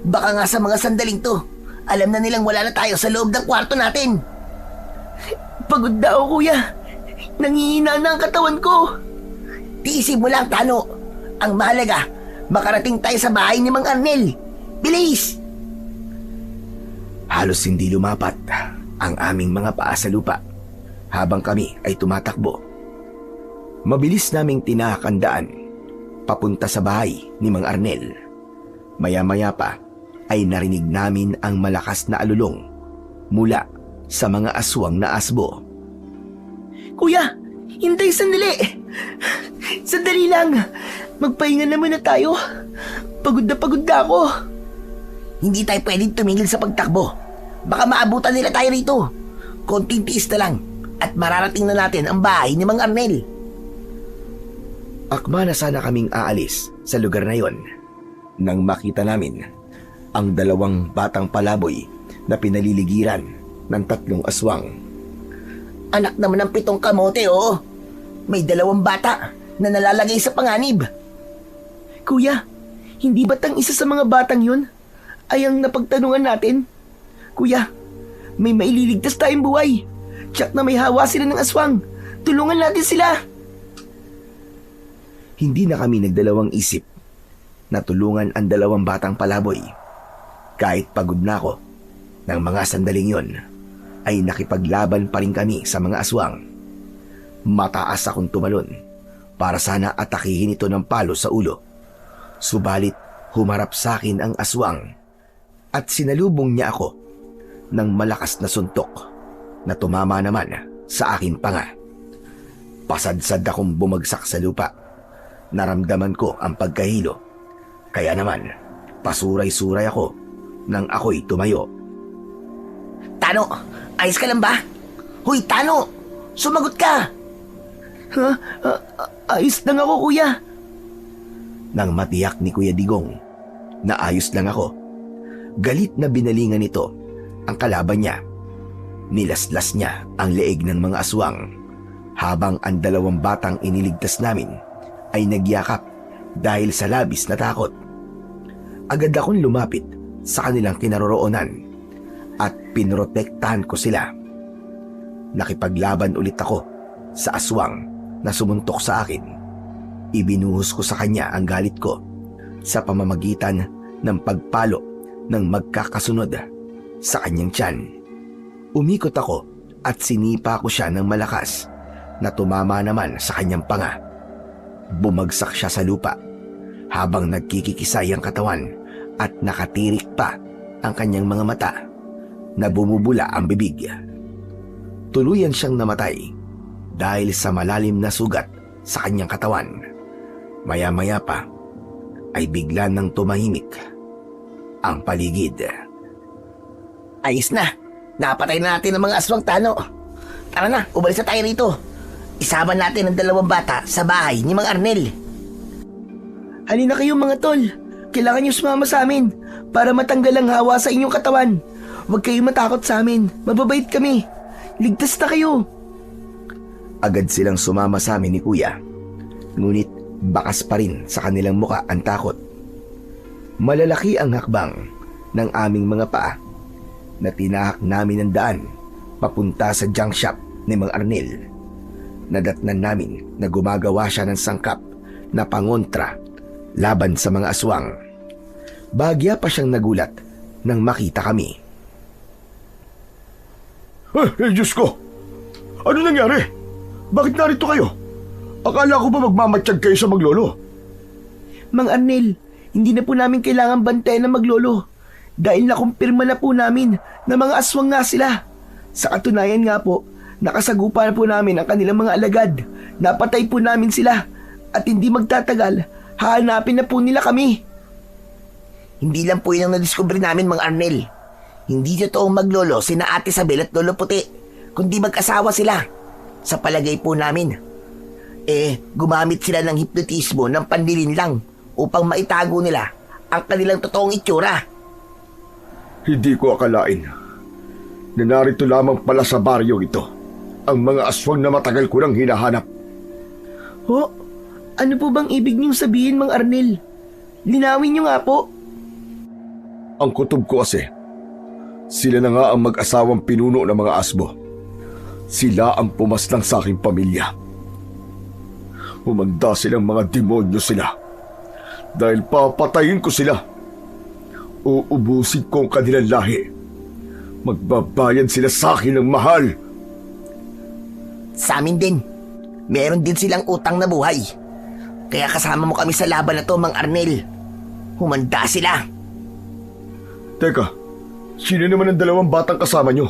Baka nga sa mga sandaling to, alam na nilang wala na tayo sa loob ng kwarto natin. Pagod na ako, kuya. Nangihina na ang katawan ko. Tiisin mo lang, Tano. Ang mahalaga, makarating tayo sa bahay ni Mang Arnel. Bilis! Halos hindi lumapat ang aming mga paa sa lupa habang kami ay tumatakbo. Mabilis naming tinahak ang daan papunta sa bahay ni Mang Arnel. Maya-maya pa ay narinig namin ang malakas na alulong mula sa mga aswang na asbo. Kuya, hintay sandali. Sandali lang. Magpahinga naman na tayo. Pagod na ako. Hindi tayo pwedeng tumigil sa pagtakbo. Baka maabutan nila tayo rito. Konting tiis na lang at mararating na natin ang bahay ni Mang Arnel. Akma na sana kaming aalis sa lugar na yon nang makita namin ang dalawang batang palaboy na pinaliligiran ng tatlong aswang. Anak naman ng 7 kamote, oo. May 2 bata na nalalagay sa panganib. Kuya, hindi ba't ang isa sa mga batang yun ay ang napagtanungan natin? Kuya, may maililigtas tayong buhay. Tiyak na may hawa sila ng aswang. Tulungan natin sila. Hindi na kami nagdalawang isip na tulungan ang 2 batang palaboy. Kahit pagod na ako, ng mga sandaling yon ay nakipaglaban pa rin kami sa mga aswang. Mataas akong tumalon para sana atakihin ito ng palo sa ulo. Subalit humarap sa akin ang aswang at sinalubong niya ako ng malakas na suntok na tumama naman sa aking panga. Pasadsad akong bumagsak sa lupa. Naramdaman ko ang pagkahilo. Kaya naman, pasuray-suray ako nang ako'y tumayo. Tano, ayos ka lang ba? Hoy, Tano! Sumagot ka! Ha? Ayos lang ako, kuya. Nang matiyak ni Kuya Digong na ayos lang ako, galit na binalingan nito ang kalaban niya. Nilaslas niya ang leeg ng mga aswang habang ang 2 batang iniligtas namin ay nagyakap dahil sa labis na takot. Agad akong lumapit sa kanilang kinaroroonan at pinrotektahan ko sila. Nakipaglaban ulit ako sa aswang na sumuntok sa akin. Ibinuhos ko sa kanya ang galit ko sa pamamagitan ng pagpalo ng magkakasunod sa kanyang tiyan. Umikot ako at sinipa ko siya ng malakas na tumama naman sa kanyang panga. Bumagsak siya sa lupa habang nagkikikisay ang katawan at nakatirik pa ang kanyang mga mata na bumubula ang bibig. Tuluyan siyang namatay dahil sa malalim na sugat sa kanyang katawan. Maya-maya pa ay bigla nang tumahimik ang paligid. Ayos na. Napatay na natin ang mga aswang, Tano. Tara na, umalis na tayo rito. Isama natin ang 2 bata sa bahay ni Mang Arnel. Halina kayo mga tol. Kailangan niyo sumama sa amin para matanggal ang hawa sa inyong katawan. Huwag kayong matakot sa amin. Mababait kami. Ligtas na kayo. Agad silang sumama sa amin ni Kuya. Ngunit bakas pa rin sa kanilang muka ang takot. Malalaki ang hakbang ng aming mga paa na tinahak namin ang daan papunta sa junk shop ni Mang Arnel. Nadatnan namin na gumagawa siya ng sangkap na pangontra laban sa mga aswang. Bahagya pa siyang nagulat nang makita kami. Diyos ko! Ano nangyari? Bakit narito kayo? Akala ko ba magmamatsyag kayo sa maglolo? Mang Arnel, hindi na po namin kailangan bantayan ng maglolo dahil nakumpirma na po namin na mga aswang nga sila. Sa katunayan nga po, nakasagupa na po namin ang kanilang mga alagad. Napatay po namin sila at hindi magtatagal, hahanapin na po nila kami. Hindi lang po yun ang nadiskubre namin, Mang Arnel. Hindi totoong maglolo sina Ate Isabel at Lolo Puti, kundi mag-asawa sila. Sa palagay po namin, gumamit sila ng hipnotismo ng pandilin lang upang maitago nila ang kanilang totoong itsura. Hindi ko akalain na narito lamang pala sa baryo ito ang mga aswang na matagal ko nang hinahanap. Ho? Ano po bang ibig niyong sabihin, Mang Arnel? Linawin niyo nga po. Ang kutob ko kasi, sila na nga ang mag-asawang pinuno ng mga asbo. Sila ang pumaslang sa aking pamilya. Humanda silang mga demonyo sila. Dahil papatayin ko sila. Uubusin ko ang kanilang lahi. Magbabayad sila sa akin ng mahal. Sa amin din. Meron din silang utang na buhay. Kaya kasama mo kami sa laban na to, Mang Arnel. Humanda sila. Teka, sino naman ang 2 batang kasama nyo?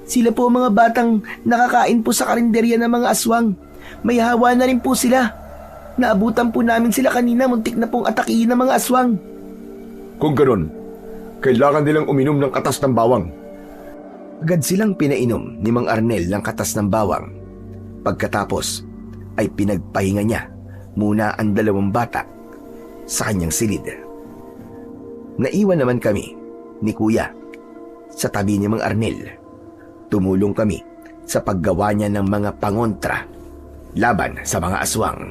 Sila po mga batang nakakain po sa karinderya ng mga aswang. May hawa na rin po sila. Naabutan po namin sila kanina, muntik na pong atakihin ng mga aswang. Kung ganon, kailangan nilang uminom ng katas ng bawang. Agad silang pinainom ni Mang Arnel ng katas ng bawang. Pagkatapos ay pinagpahinga niya muna ang 2 bata sa kanyang silid. Naiwan naman kami ni Kuya sa tabi ni Mang Arnel. Tumulong kami sa paggawa niya ng mga pangontra laban sa mga aswang.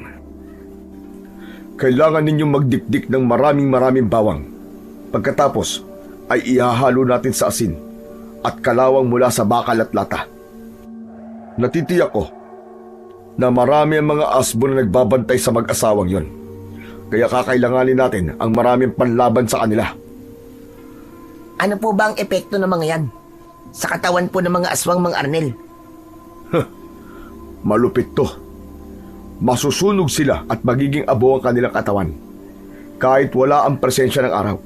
Kailangan ninyong magdikdik ng maraming bawang. Pagkatapos ay ihahalo natin sa asin at kalawang mula sa bakal at lata. Natitiyak ko na marami ang mga asbo na nagbabantay sa mag-asawang yon. Kaya kakailanganin natin ang maraming panlaban sa kanila. Ano po ba ang epekto ng mga yan? Sa katawan po ng mga aswang, Mang Arnel? Malupit to. Masusunog sila at magiging abo ang kanilang katawan. Kahit wala ang presensya ng araw.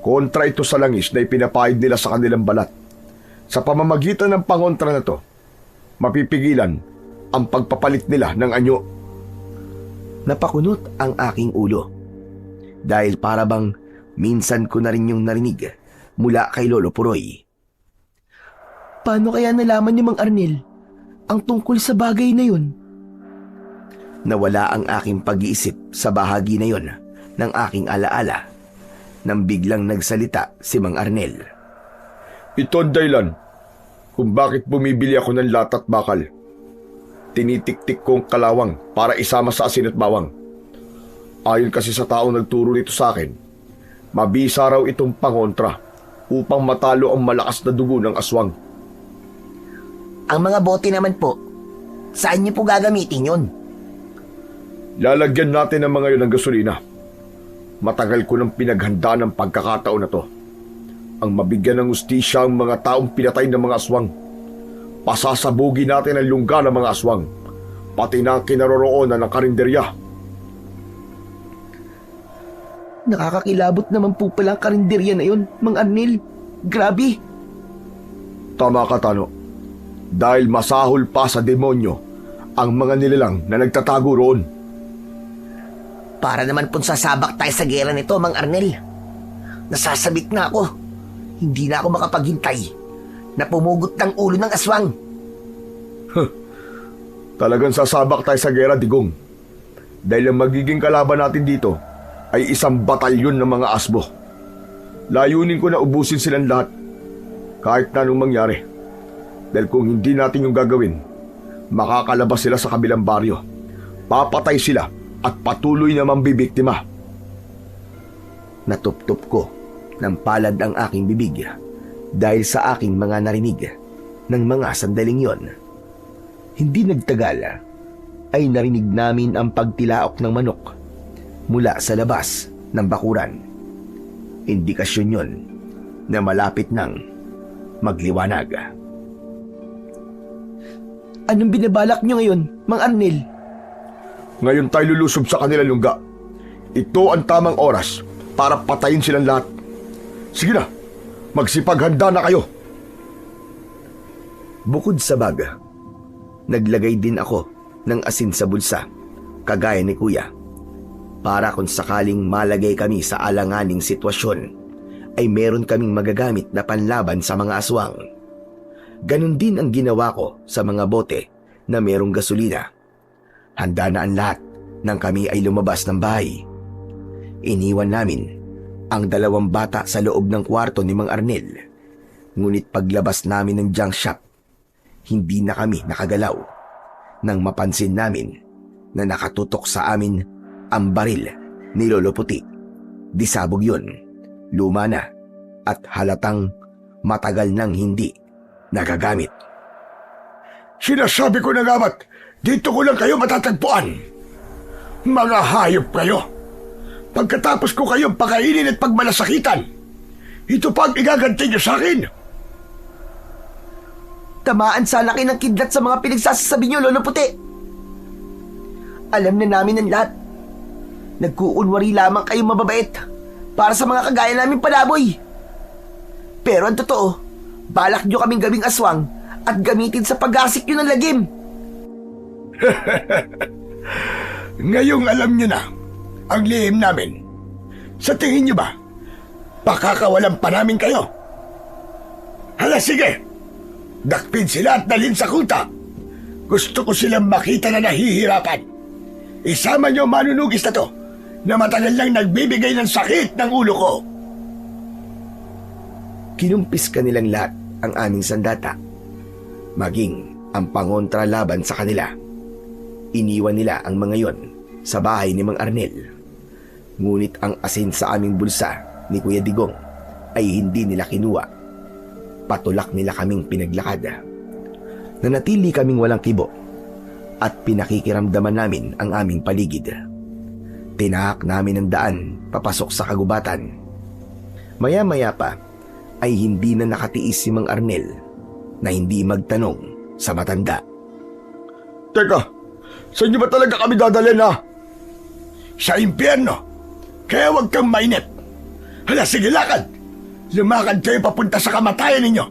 Kontra ito sa langis na ipinapahid nila sa kanilang balat. Sa pamamagitan ng pangontra na to, mapipigilan ang pagpapalit nila ng anyo. Napakunot ang aking ulo dahil para bang minsan ko na rin yung narinig mula kay Lolo Puroy. Paano kaya nalaman ni Mang Arnel ang tungkol sa bagay na yun? Nawala ang aking pag-iisip sa bahagi na yon ng aking alaala nang biglang nagsalita si Mang Arnel. Ito ang dahilan kung bakit bumibili ako ng latat bakal. Tinitik-tik kong kalawang para isama sa asin at bawang. Ayon kasi sa taong nagturo nito sa akin, mabisa raw itong pangontra upang matalo ang malakas na dugo ng aswang. Ang mga bote naman po, saan niyo po gagamitin yun? Lalagyan natin ng mga yun ng gasolina. Matagal ko nang pinaghanda ng pagkakataon na to. Ang mabigyan ng ustisya ang mga taong pinatay ng mga aswang. Pasasabugin natin ang lungga ng mga aswang, pati na ang kinaroroonan ng karinderya. Nakakakilabot naman po pala ang karinderya na yun, Mang Arnel. Grabe. Tama ka, Tano. Dahil masahol pa sa demonyo ang mga nilalang na nagtatago roon. Para naman pong sasabak tayo sa gera nito, Mang Arnel. Nasasabik na ako. Hindi na ako makapaghintay na pumugot ng ulo ng aswang. Talagang sasabak tayo sa gera, Digong. Dahil ang magiging kalaban natin dito ay isang batalyon ng mga asbo. Layunin ko na ubusin silang lahat, kahit na anong mangyari. Dahil kung hindi natin yung gagawin, makakalabas sila sa kabilang baryo. Papatay sila at patuloy na mambibiktima. Natuptop ko ng palad ang aking bibig dahil sa aking mga narinig ng mga sandaling yon. Hindi nagtagal ay narinig namin ang pagtilaok ng manok mula sa labas ng bakuran. Indikasyon yon na malapit nang magliwanag. Anong binabalak nyo ngayon, Mang Arnel? Ngayon tayo lulusob sa kanilang lungga. Ito ang tamang oras para patayin silang lahat. Sige na, magsipaghanda na kayo. Bukod sa bag, naglagay din ako ng asin sa bulsa, kagaya ni Kuya, para kung sakaling malagay kami sa alanganing sitwasyon, ay meron kaming magagamit na panlaban sa mga aswang. Ganon din ang ginawa ko sa mga bote na merong gasolina. Handa na ang lahat nang kami ay lumabas ng bahay. Iniwan namin ang 2 bata sa loob ng kwarto ni Mang Arnel. Ngunit paglabas namin ng junk shop, hindi na kami nakagalaw nang mapansin namin na nakatutok sa amin ang baril ni Lolo Puti. Disabog yun, luma na at halatang matagal nang hindi nagagamit. Sinasabi ko na gamat, dito ko lang kayo matatagpuan. Mga hayop kayo. Pagkatapos ko kayong pakainin at pagmalasakitan, ito pa ang igaganti niyo sa akin. Tamaan sana kayo ng kidlat sa mga pinagsasabi nyo, Lolo Puti. Alam na namin ang lahat. Nagkuunwari lamang kayong mababait para sa mga kagaya namin palaboy. Pero ang totoo, balak nyo kaming gawing aswang at gamitin sa pag-asik nyo ng lagim. Ngayong alam niyo na ang lihim namin. Sa tingin niyo ba, pakakawalan pa namin kayo? Hala, sige! Dakpin sila at dalhin sa kuta. Gusto ko silang makita na nahihirapan. Isama niyo manunugis na to na matagal lang nagbibigay ng sakit ng ulo ko. Kinumpis ka nilang lahat ang aming sandata, maging ang pangontra laban sa kanila. Iniwan nila ang mga yon sa bahay ni Mang Arnel. Ngunit ang asin sa aming bulsa ni Kuya Digong ay hindi nila kinuha. Patulak nila kaming pinaglakad. Nanatili kaming walang kibo at pinakikiramdaman namin ang aming paligid. Tinahak namin ang daan papasok sa kagubatan. Maya-maya pa ay hindi na nakatiis si Mang Arnel na hindi magtanong sa matanda. Teka, saan niyo ba talaga kami dadalhin ha? Sa impyerno. Kaya huwag kang mainip. Hala, sige, lakad. Lumakad kayo papunta sa kamatayan ninyo.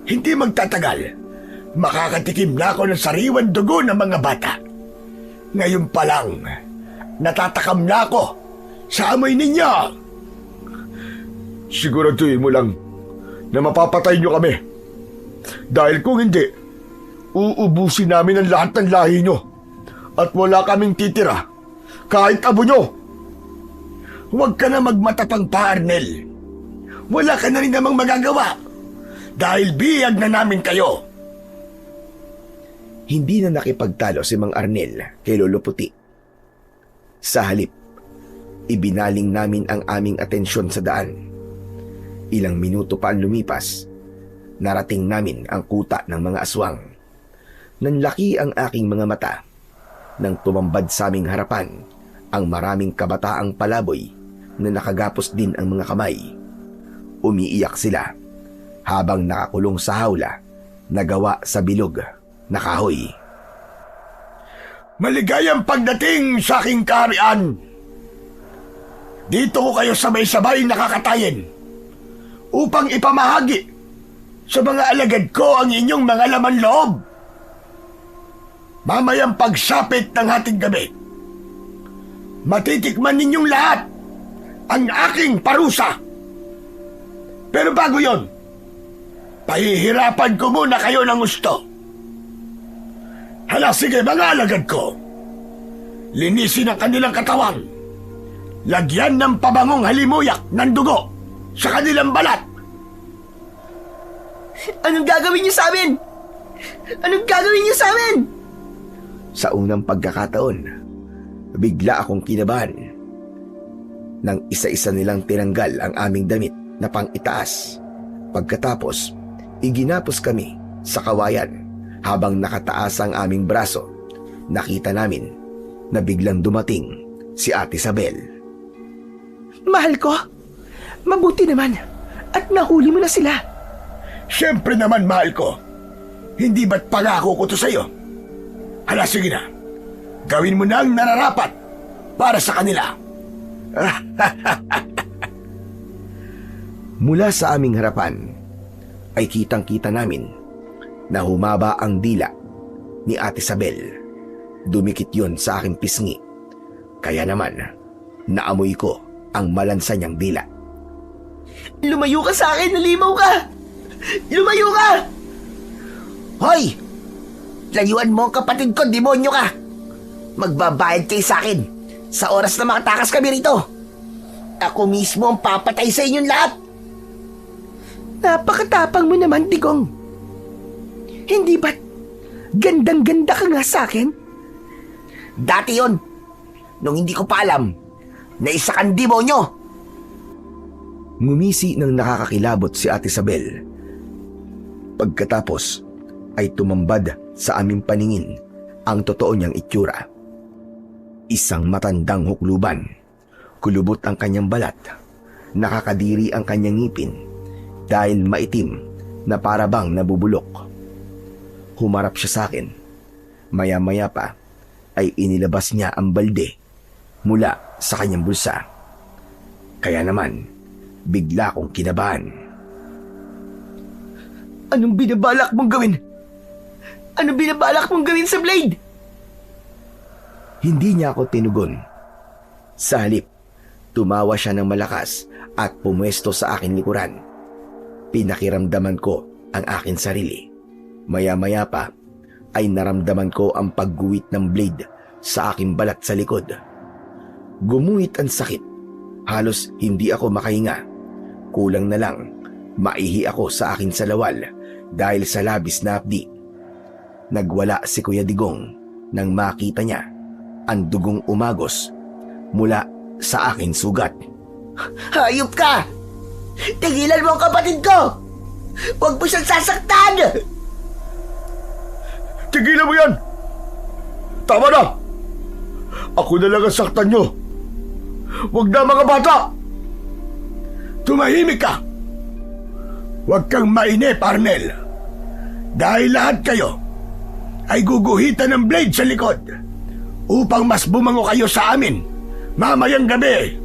Hindi magtatagal. Makakatikim na ako ng sariwan dugo ng mga bata. Ngayon pa lang, natatakam na ako sa amoy ninyo. Siguraduhin mo lang na mapapatay niyo kami. Dahil kung hindi, uubusin namin ang lahat ng lahi niyo at wala kaming titira kahit abo niyo. Huwag ka na magmatapang pa, Arnel. Wala ka na rin namang magagawa dahil biyag na namin kayo. Hindi na nakipagtalo si Mang Arnel kay Lolo Puti. Sa halip, ibinaling namin ang aming atensyon sa daan. Ilang minuto pa ang lumipas, narating namin ang kuta ng mga aswang. Nanlaki ang aking mga mata nang tumambad sa aming harapan ang maraming kabataang palaboy na nakagapos din ang mga kamay. Umiiyak sila habang nakakulong sa hawla na gawa sa bilog na kahoy. Maligayang pagdating sa aking kaharian. Dito ko kayo sabay-sabay nakakatayin upang ipamahagi sa mga alagad ko ang inyong mga laman loob. Mamayang pagsapit ng hating gabi, matitikman ninyong lahat ang aking parusa. Pero bago yon, pahihirapan ko muna kayo ng gusto. Hala, sige mga alagad ko. Linisin ang kanilang katawan. Lagyan ng pabangong halimuyak ng dugo sa kanilang balat. Anong gagawin niyo sa amin? Anong gagawin niyo sa amin? Sa unang pagkakataon, bigla akong kinabahan. Nang isa-isa nilang tinanggal ang aming damit na pang-itaas. Pagkatapos, iginapos kami sa kawayan habang nakataas ang aming braso. Nakita namin na biglang dumating si Ate Isabel. Mahal ko, mabuti naman at nahuli mo na sila. Siyempre naman, mahal ko. Hindi ba't pangako ko to sa'yo? Hala, sige na. Gawin mo na ang nararapat para sa kanila. Mula sa aming harapan ay kitang-kita namin na humaba ang dila ni Ate Isabel. Dumikit yon sa aking pisngi. Kaya naman, naamoy ko ang malansa niyang dila. Lumayo ka sa akin, nalimaw ka! Lumayo ka! Hoy! Layuan mo ang kapatid ko, demonyo ka! Magbabayad kayo sa akin sa oras na makatakas kami rito. Ako mismo ang papatay sa inyong lahat. Napakatapang mo naman, Digong. Hindi ba't gandang-ganda ka nga sa akin? Dati yon, nung hindi ko pa alam na isa kang demonyo. Ngumisi ng nakakakilabot si Ate Isabel. Pagkatapos ay tumambad sa aming paningin ang totoo niyang itsura. Isang matandang hukluban. Kulubot ang kanyang balat. Nakakadiri ang kanyang ngipin dahil maitim na parabang nabubulok. Humarap siya sa akin. Maya-maya pa ay inilabas niya ang balde mula sa kanyang bulsa. Kaya naman, bigla kong kinabahan. Anong binabalak mong gawin? Anong binabalak mong gawin sa blade? Hindi niya ako tinugon. Sa halip, tumawa siya ng malakas at pumwesto sa aking likuran. Pinakiramdaman ko ang aking sarili. Maya-maya pa ay naramdaman ko ang pagguwit ng blade sa aking balat sa likod. Gumuhit ang sakit. Halos hindi ako makahinga. Kulang na lang, maihi ako sa aking salawal dahil sa labis na hapdi. Nagwala si Kuya Digong nang makita niya ang dugong umagos mula sa aking sugat. Hayop ka! Tigilan mo ang kapatid ko! Huwag mo siyang sasaktan! Tigilan mo yan! Tama na! Ako na lang ang saktan nyo! Huwag na mga bata! Tumahimik ka! Huwag kang mainip, Arnel. Dahil lahat kayo ay guguhitan ng blade sa likod upang mas bumango kayo sa amin mamayang gabi.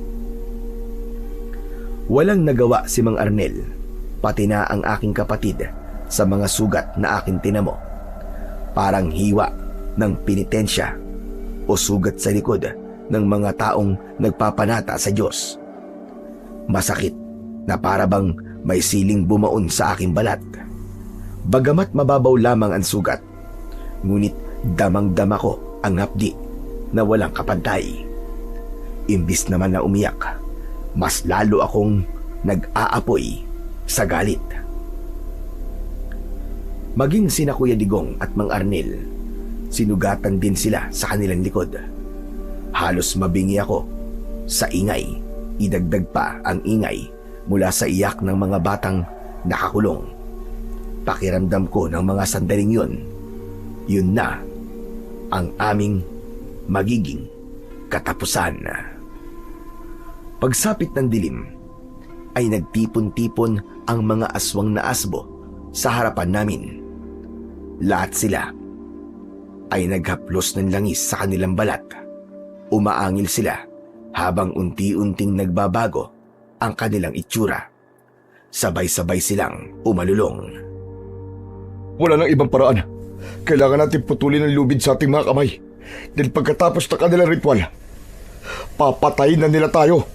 Walang nagawa si Mang Arnel, pati na ang aking kapatid sa mga sugat na aking tinamo. Parang hiwa ng penitensya o sugat sa likod ng mga taong nagpapanata sa Diyos. Masakit na para bang may siling bumaon sa aking balat. Bagamat mababaw lamang ang sugat, ngunit damang-dama ko ang hapdi na walang kapantay. Imbis naman na umiyak, mas lalo akong nag-aapoy sa galit. Maging sina Kuya Digong at Mang Arnel, sinugatan din sila sa kanilang likod. Halos mabingi ako sa ingay. Idagdag pa ang ingay mula sa iyak ng mga batang nakakulong. Pakiramdam ko ng mga sandaling yun na ang aming magiging katapusan. Pagsapit ng dilim, ay nagtipon-tipon ang mga aswang na asbo sa harapan namin. Lahat sila ay naghaplos ng langis sa kanilang balat. Umaangil sila habang unti-unting nagbabago ang kanilang itsura. Sabay-sabay silang umalulong. Wala nang ibang paraan. Kailangan natin putulin ang lubid sa ating mga kamay. Dahil pagkatapos ng kanilang ritual, papatayin na nila tayo.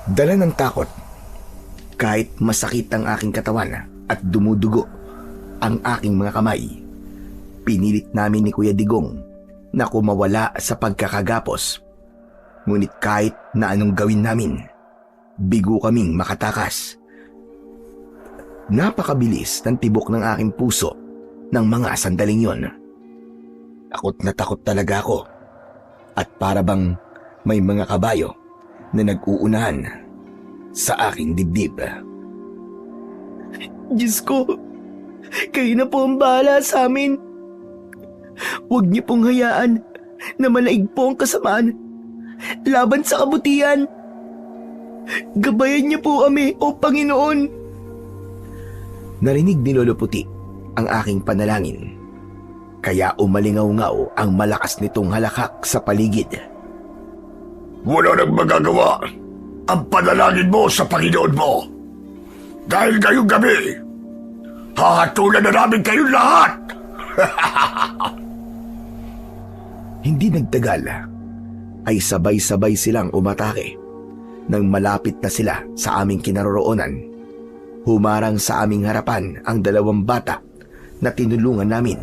Dala ng takot, kahit masakit ang aking katawan at dumudugo ang aking mga kamay, pinilit namin ni Kuya Digong na kumawala sa pagkakagapos. Ngunit kahit na anong gawin namin, bigo kaming makatakas. Napakabilis ng tibok ng aking puso ng mga sandaling yon. Takot na takot talaga ako, at para bang may mga kabayo na nag-uunahan sa aking dibdib. Diyos ko, kayo na po ang bahala sa amin. Huwag niyo pong hayaan na malaig po ang kasamaan laban sa kabutihan. Gabayan niyo po kami, O Panginoon. Narinig ni Lolo Puti ang aking panalangin, kaya umalingaw-ngaw ang malakas nitong halakak sa paligid. Wala nang magagawa ang panalangin mo sa Panginoon mo. Dahil ngayong gabi, hahatulan na namin kayong lahat. Hindi nagtagal, ay sabay-sabay silang umatake. Nang malapit na sila sa aming kinaroroonan, humarang sa aming harapan ang dalawang bata na tinulungan namin.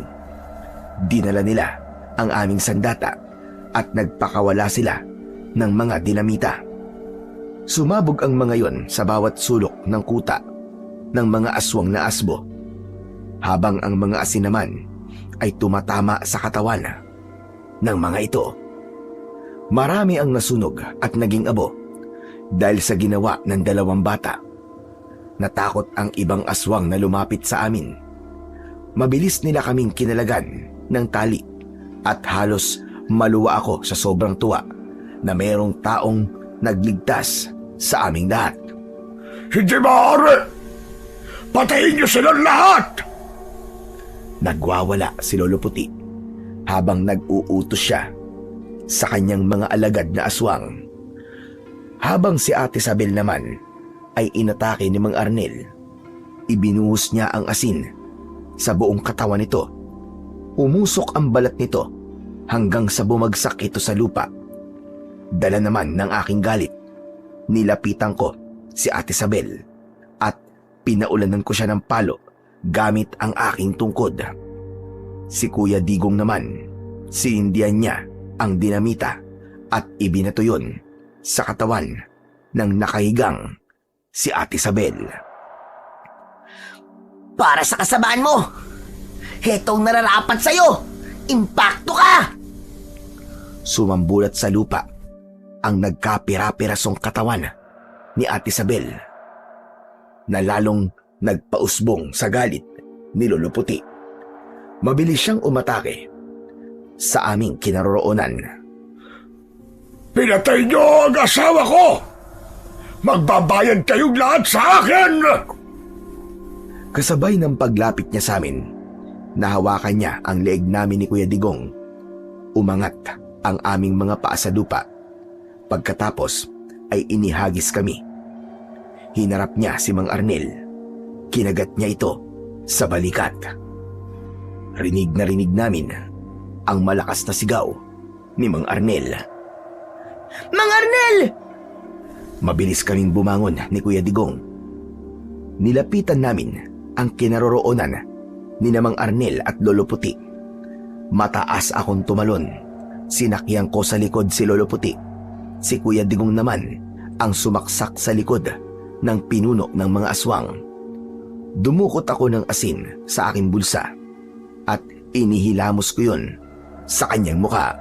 Dinala nila ang aming sandata at nagpakawala sila ng mga dinamita. Sumabog ang mga yon sa bawat sulok ng kuta ng mga aswang na asbo, habang ang mga asin naman ay tumatama sa katawan ng mga ito. Marami ang nasunog at naging abo dahil sa ginawa ng dalawang bata. Natakot ang ibang aswang na lumapit sa amin. Mabilis nila kaming kinalagan ng tali at halos maluwa ako sa sobrang tuwa na mayroong taong nagligtas sa aming lahat. Hindi maaari! Patayin niyo silang lahat! Nagwawala si Lolo Puti habang nag-uutos siya sa kanyang mga alagad na aswang. Habang si Ate Isabel naman ay inatake ni Mang Arnel, ibinuhos niya ang asin sa buong katawan nito. Umusok ang balat nito hanggang sa bumagsak ito sa lupa. Dala naman ng aking galit, nilapitan ko si Ate Isabel at pinaulanan ko siya ng palo gamit ang aking tungkod. Si Kuya Digong naman, sinindihan niya ang dinamita at ibinato yun sa katawan ng nakahigang si Ate Isabel. Para sa kasamaan mo, Hetong nararapat sa'yo! Impakto ka! Sumambulat sa lupa ang nagkapira-pirasong katawan ni Ate Isabel na lalong nagpausbong sa galit ni Lolo Puti. Mabilis siyang umatake sa aming kinaroroonan. Pinatay niyo ang asawa ko! Magbabayad kayong lahat sa akin! Kasabay ng paglapit niya sa amin, nahawakan niya ang leeg namin ni Kuya Digong. Umangat ang aming mga paa sa lupa. Pagkatapos ay inihagis kami. Hinarap niya si Mang Arnel. Kinagat niya ito sa balikat. Rinig na rinig namin ang malakas na sigaw ni Mang Arnel. Mang Arnel! Mabilis kaming bumangon ni Kuya Digong. Nilapitan namin ang kinaroroonan ni Mang Arnel at Lolo Puti. Mataas akong tumalon. Sinakyan ko sa likod si Lolo Puti. Si Kuya Digong naman ang sumaksak sa likod ng pinuno ng mga aswang. Dumukot ako ng asin sa aking bulsa at inihilamos ko yun sa kanyang muka.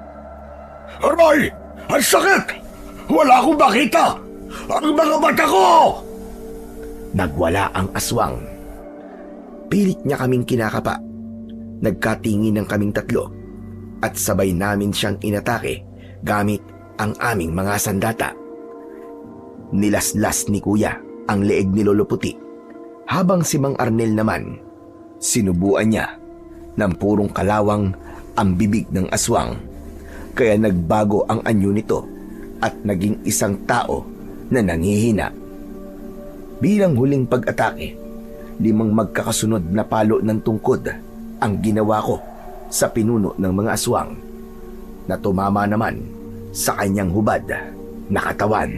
Aray! Ang sakit! Wala akong makita! Ang mga mata ko! Nagwala ang aswang. Pilit niya kaming kinakapa. Nagkatingin ng kaming tatlo at sabay namin siyang inatake gamit ang aming mga sandata. Nilaslas ni Kuya ang leeg ni Lolo Puti habang si Mang Arnel naman sinubuan niya ng purong kalawang ang bibig ng aswang, kaya nagbago ang anyo nito at naging isang tao na nanghihina. Bilang huling pag-atake, 5 magkakasunod na palo ng tungkod ang ginawa ko sa pinuno ng mga aswang na tumama naman sa kanyang hubad na katawan.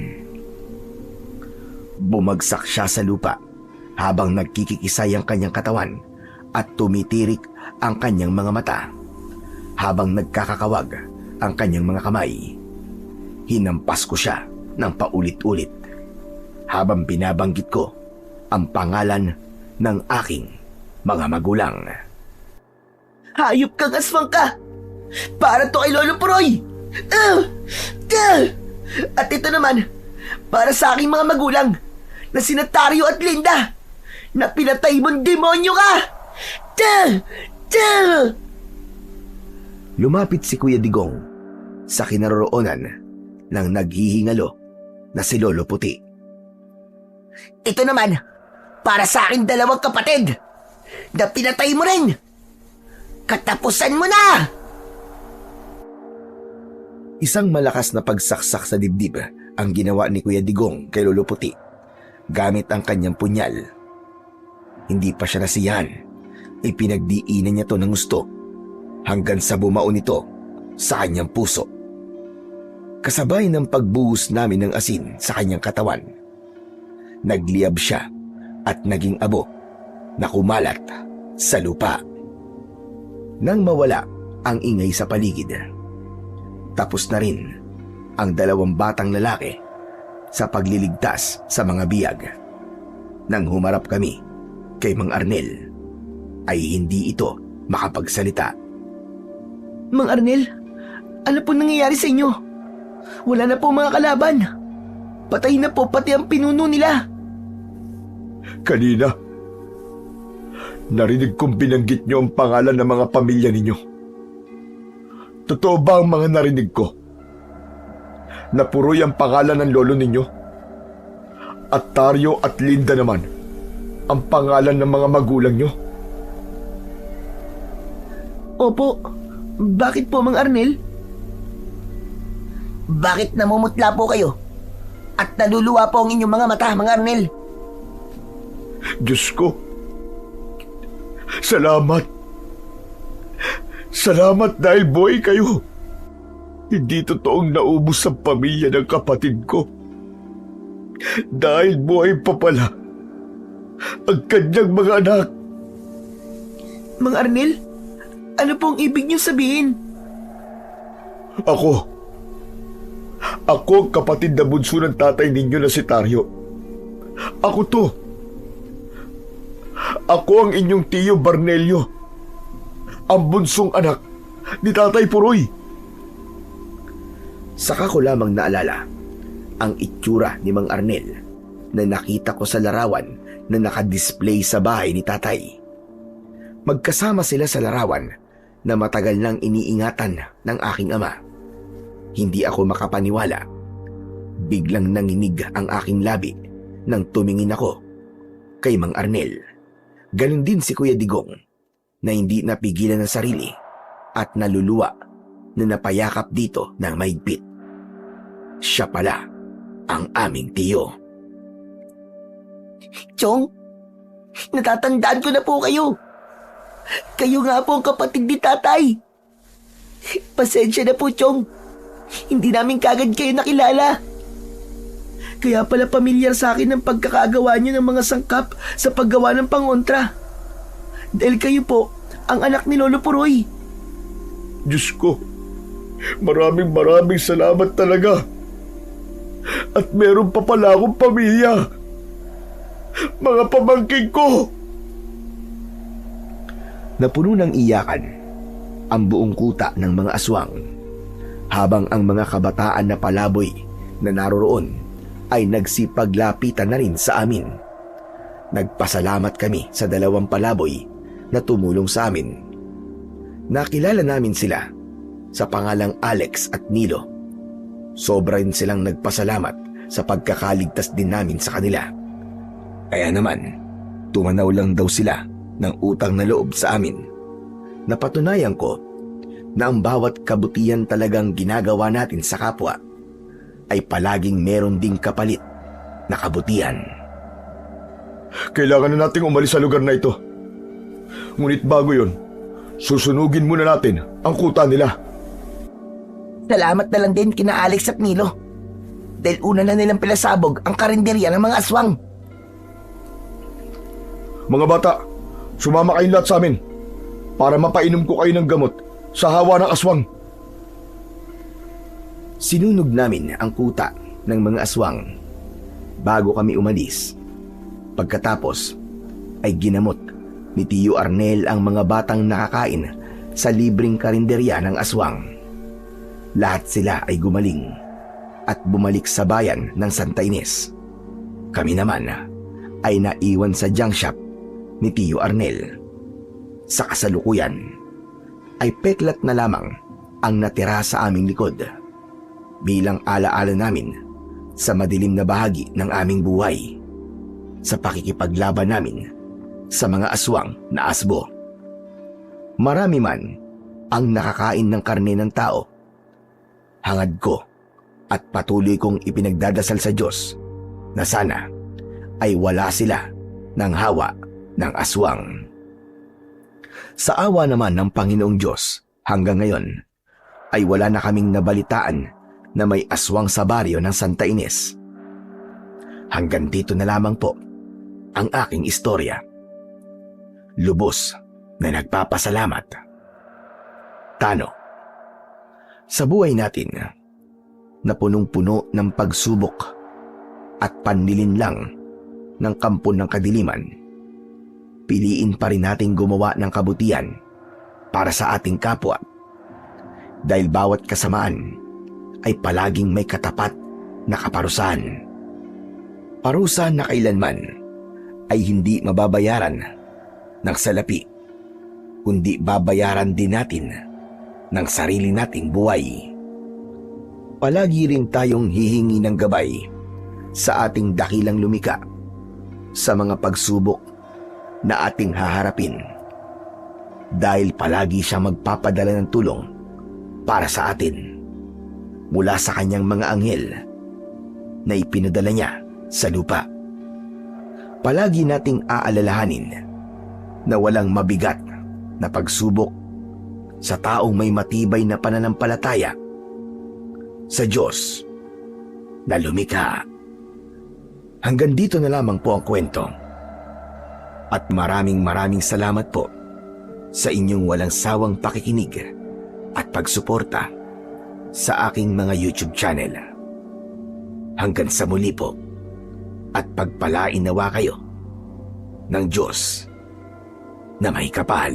Bumagsak siya sa lupa habang nagkikikisay ang kanyang katawan at tumitirik ang kanyang mga mata habang nagkakakawag ang kanyang mga kamay. Hinampas ko siya ng paulit-ulit habang binabanggit ko ang pangalan ng aking mga magulang. Hayop kang aswang ka! Para to kay Lolo Puroy! At ito naman, para sa aking mga magulang na sina Tario at Linda na pinatay mong demonyo ka! Lumapit si Kuya Digong sa kinaroroonan ng naghihingalo na si Lolo Puti. Ito naman, para sa aking 2 kapatid na pinatay mo rin! Katapusan mo na! Isang malakas na pagsaksak sa dibdib ang ginawa ni Kuya Digong kay Lolo Puti gamit ang kanyang punyal. Hindi pa siya nasiyahan, ipinagdiinan niya to ng gusto hanggang sa bumao nito sa kanyang puso. Kasabay ng pagbuhos namin ng asin sa kanyang katawan, nagliyab siya at naging abo na kumalat sa lupa. Nang mawala ang ingay sa paligid, tapos na rin ang 2 batang lalaki sa pagliligtas sa mga biyag. Nang humarap kami kay Mang Arnel, ay hindi ito makapagsalita. Mang Arnel, ano po nangyayari sa inyo? Wala na po mga kalaban. Patay na po pati ang pinuno nila. Kanina, narinig kong binanggit niyo ang pangalan ng mga pamilya ninyo. Totoo ba ang mga narinig ko? Napuroy ang pangalan ng lolo ninyo? At Tario at Linda naman, ang pangalan ng mga magulang nyo? Opo, bakit po Mang Arnel? Bakit namumutla po kayo? At naluluwa po ang inyong mga mata, Mang Arnel? Diyos ko, salamat. Salamat dahil buhay kayo. Hindi totoong naubos ang pamilya ng kapatid ko. Dahil buhay pa pala ang kanyang mga anak. Mang Arnel, ano pong ibig niyo sabihin? Ako ang kapatid na bunso ng tatay ninyo na si Tario. Ako to. Ako ang inyong tiyo Barnelio. ang bunsong anak ni Tatay Puroy. Saka ko lamang naalala ang itsura ni Mang Arnel na nakita ko sa larawan na nakadisplay sa bahay ni tatay. Magkasama sila sa larawan na matagal nang iniingatan ng aking ama. Hindi ako makapaniwala. Biglang nanginig ang aking labi nang tumingin ako kay Mang Arnel. Ganon din si Kuya Digong na hindi napigilan ng sarili at naluluwa na napayakap dito ng mahigpit. Siya pala ang aming tiyo. Chong, natatandaan ko na po kayo. Kayo nga po ang kapatid ni tatay. Pasensya na po, Chong. Hindi namin kagad kayo nakilala. Kaya pala pamilyar sa akin ang pagkakagawa niyo ng mga sangkap sa paggawa ng pangontra. Dahil kayo po ang anak ni Lolo Puroy. Diyos ko, maraming salamat talaga. At meron pa pala akong pamilya. Mga pamangkin ko. Napuno ng iyakan ang buong kuta ng mga aswang, habang ang mga kabataan na palaboy na naroroon ay nagsipaglapitan na rin sa amin. Nagpasalamat kami sa 2 palaboy na tumulong sa amin. Nakilala namin sila sa pangalang Alex at Nilo. Sobra rin silang nagpasalamat sa pagkakaligtas din namin sa kanila. Kaya naman, tumanaw lang daw sila ng utang na loob sa amin. Napatunayan ko na ang bawat kabutihan talagang ginagawa natin sa kapwa ay palaging meron ding kapalit na kabutihan. Kailangan na nating umalis sa lugar na ito. Ngunit bago yon, susunugin muna natin ang kuta nila. Salamat na lang din kina Alex at Nilo. Dahil una na nilang pilasabog ang karinderya ng mga aswang. Mga bata, sumama kayong lahat sa amin para mapainom ko kayo ng gamot sa hawa ng aswang. Sinunog namin ang kuta ng mga aswang bago kami umalis. Pagkatapos ay ginamot ni Tiyo Arnel ang mga batang nakakain sa libreng karinderya ng aswang. Lahat sila ay gumaling at bumalik sa bayan ng Santa Ines. Kami naman ay naiwan sa junk shop ni Tiyo Arnel. Sa kasalukuyan ay peklat na lamang ang natira sa aming likod bilang alaala namin sa madilim na bahagi ng aming buhay sa pakikipaglaban namin sa mga aswang na asbo. Marami man ang nakakain ng karne ng tao. Hangad ko at patuloy kong ipinagdadasal sa Diyos na sana ay wala sila ng hawa ng aswang. Sa awa naman ng Panginoong Diyos, hanggang ngayon ay wala na kaming nabalitaan na may aswang sa baryo ng Santa Ines. Hanggang dito na lamang po ang aking istorya. Lubos na nagpapasalamat. Tano. Sa buhay natin na punong-puno ng pagsubok at panlilinlang ng kampo ng kadiliman, piliin pa rin nating gumawa ng kabutihan para sa ating kapwa. Dahil bawat kasamaan ay palaging may katapat na kaparusahan. Parusa na kailanman ay hindi mababayaran ng salapi, kundi babayaran din natin ng sarili nating buhay. Palagi rin tayong hihingi ng gabay sa ating dakilang lumika sa mga pagsubok na ating haharapin, dahil palagi siya magpapadala ng tulong para sa atin mula sa kanyang mga anghel na ipinadala niya sa lupa. Palagi nating aalalahanin na walang mabigat na pagsubok sa taong may matibay na pananampalataya sa Diyos na lumikha. Hanggang dito na lamang po ang kwento. At maraming salamat po sa inyong walang sawang pakikinig at pagsuporta sa aking mga YouTube channel. Hanggang sa muli po, at pagpalain nawa kayo ng Diyos na may kapal.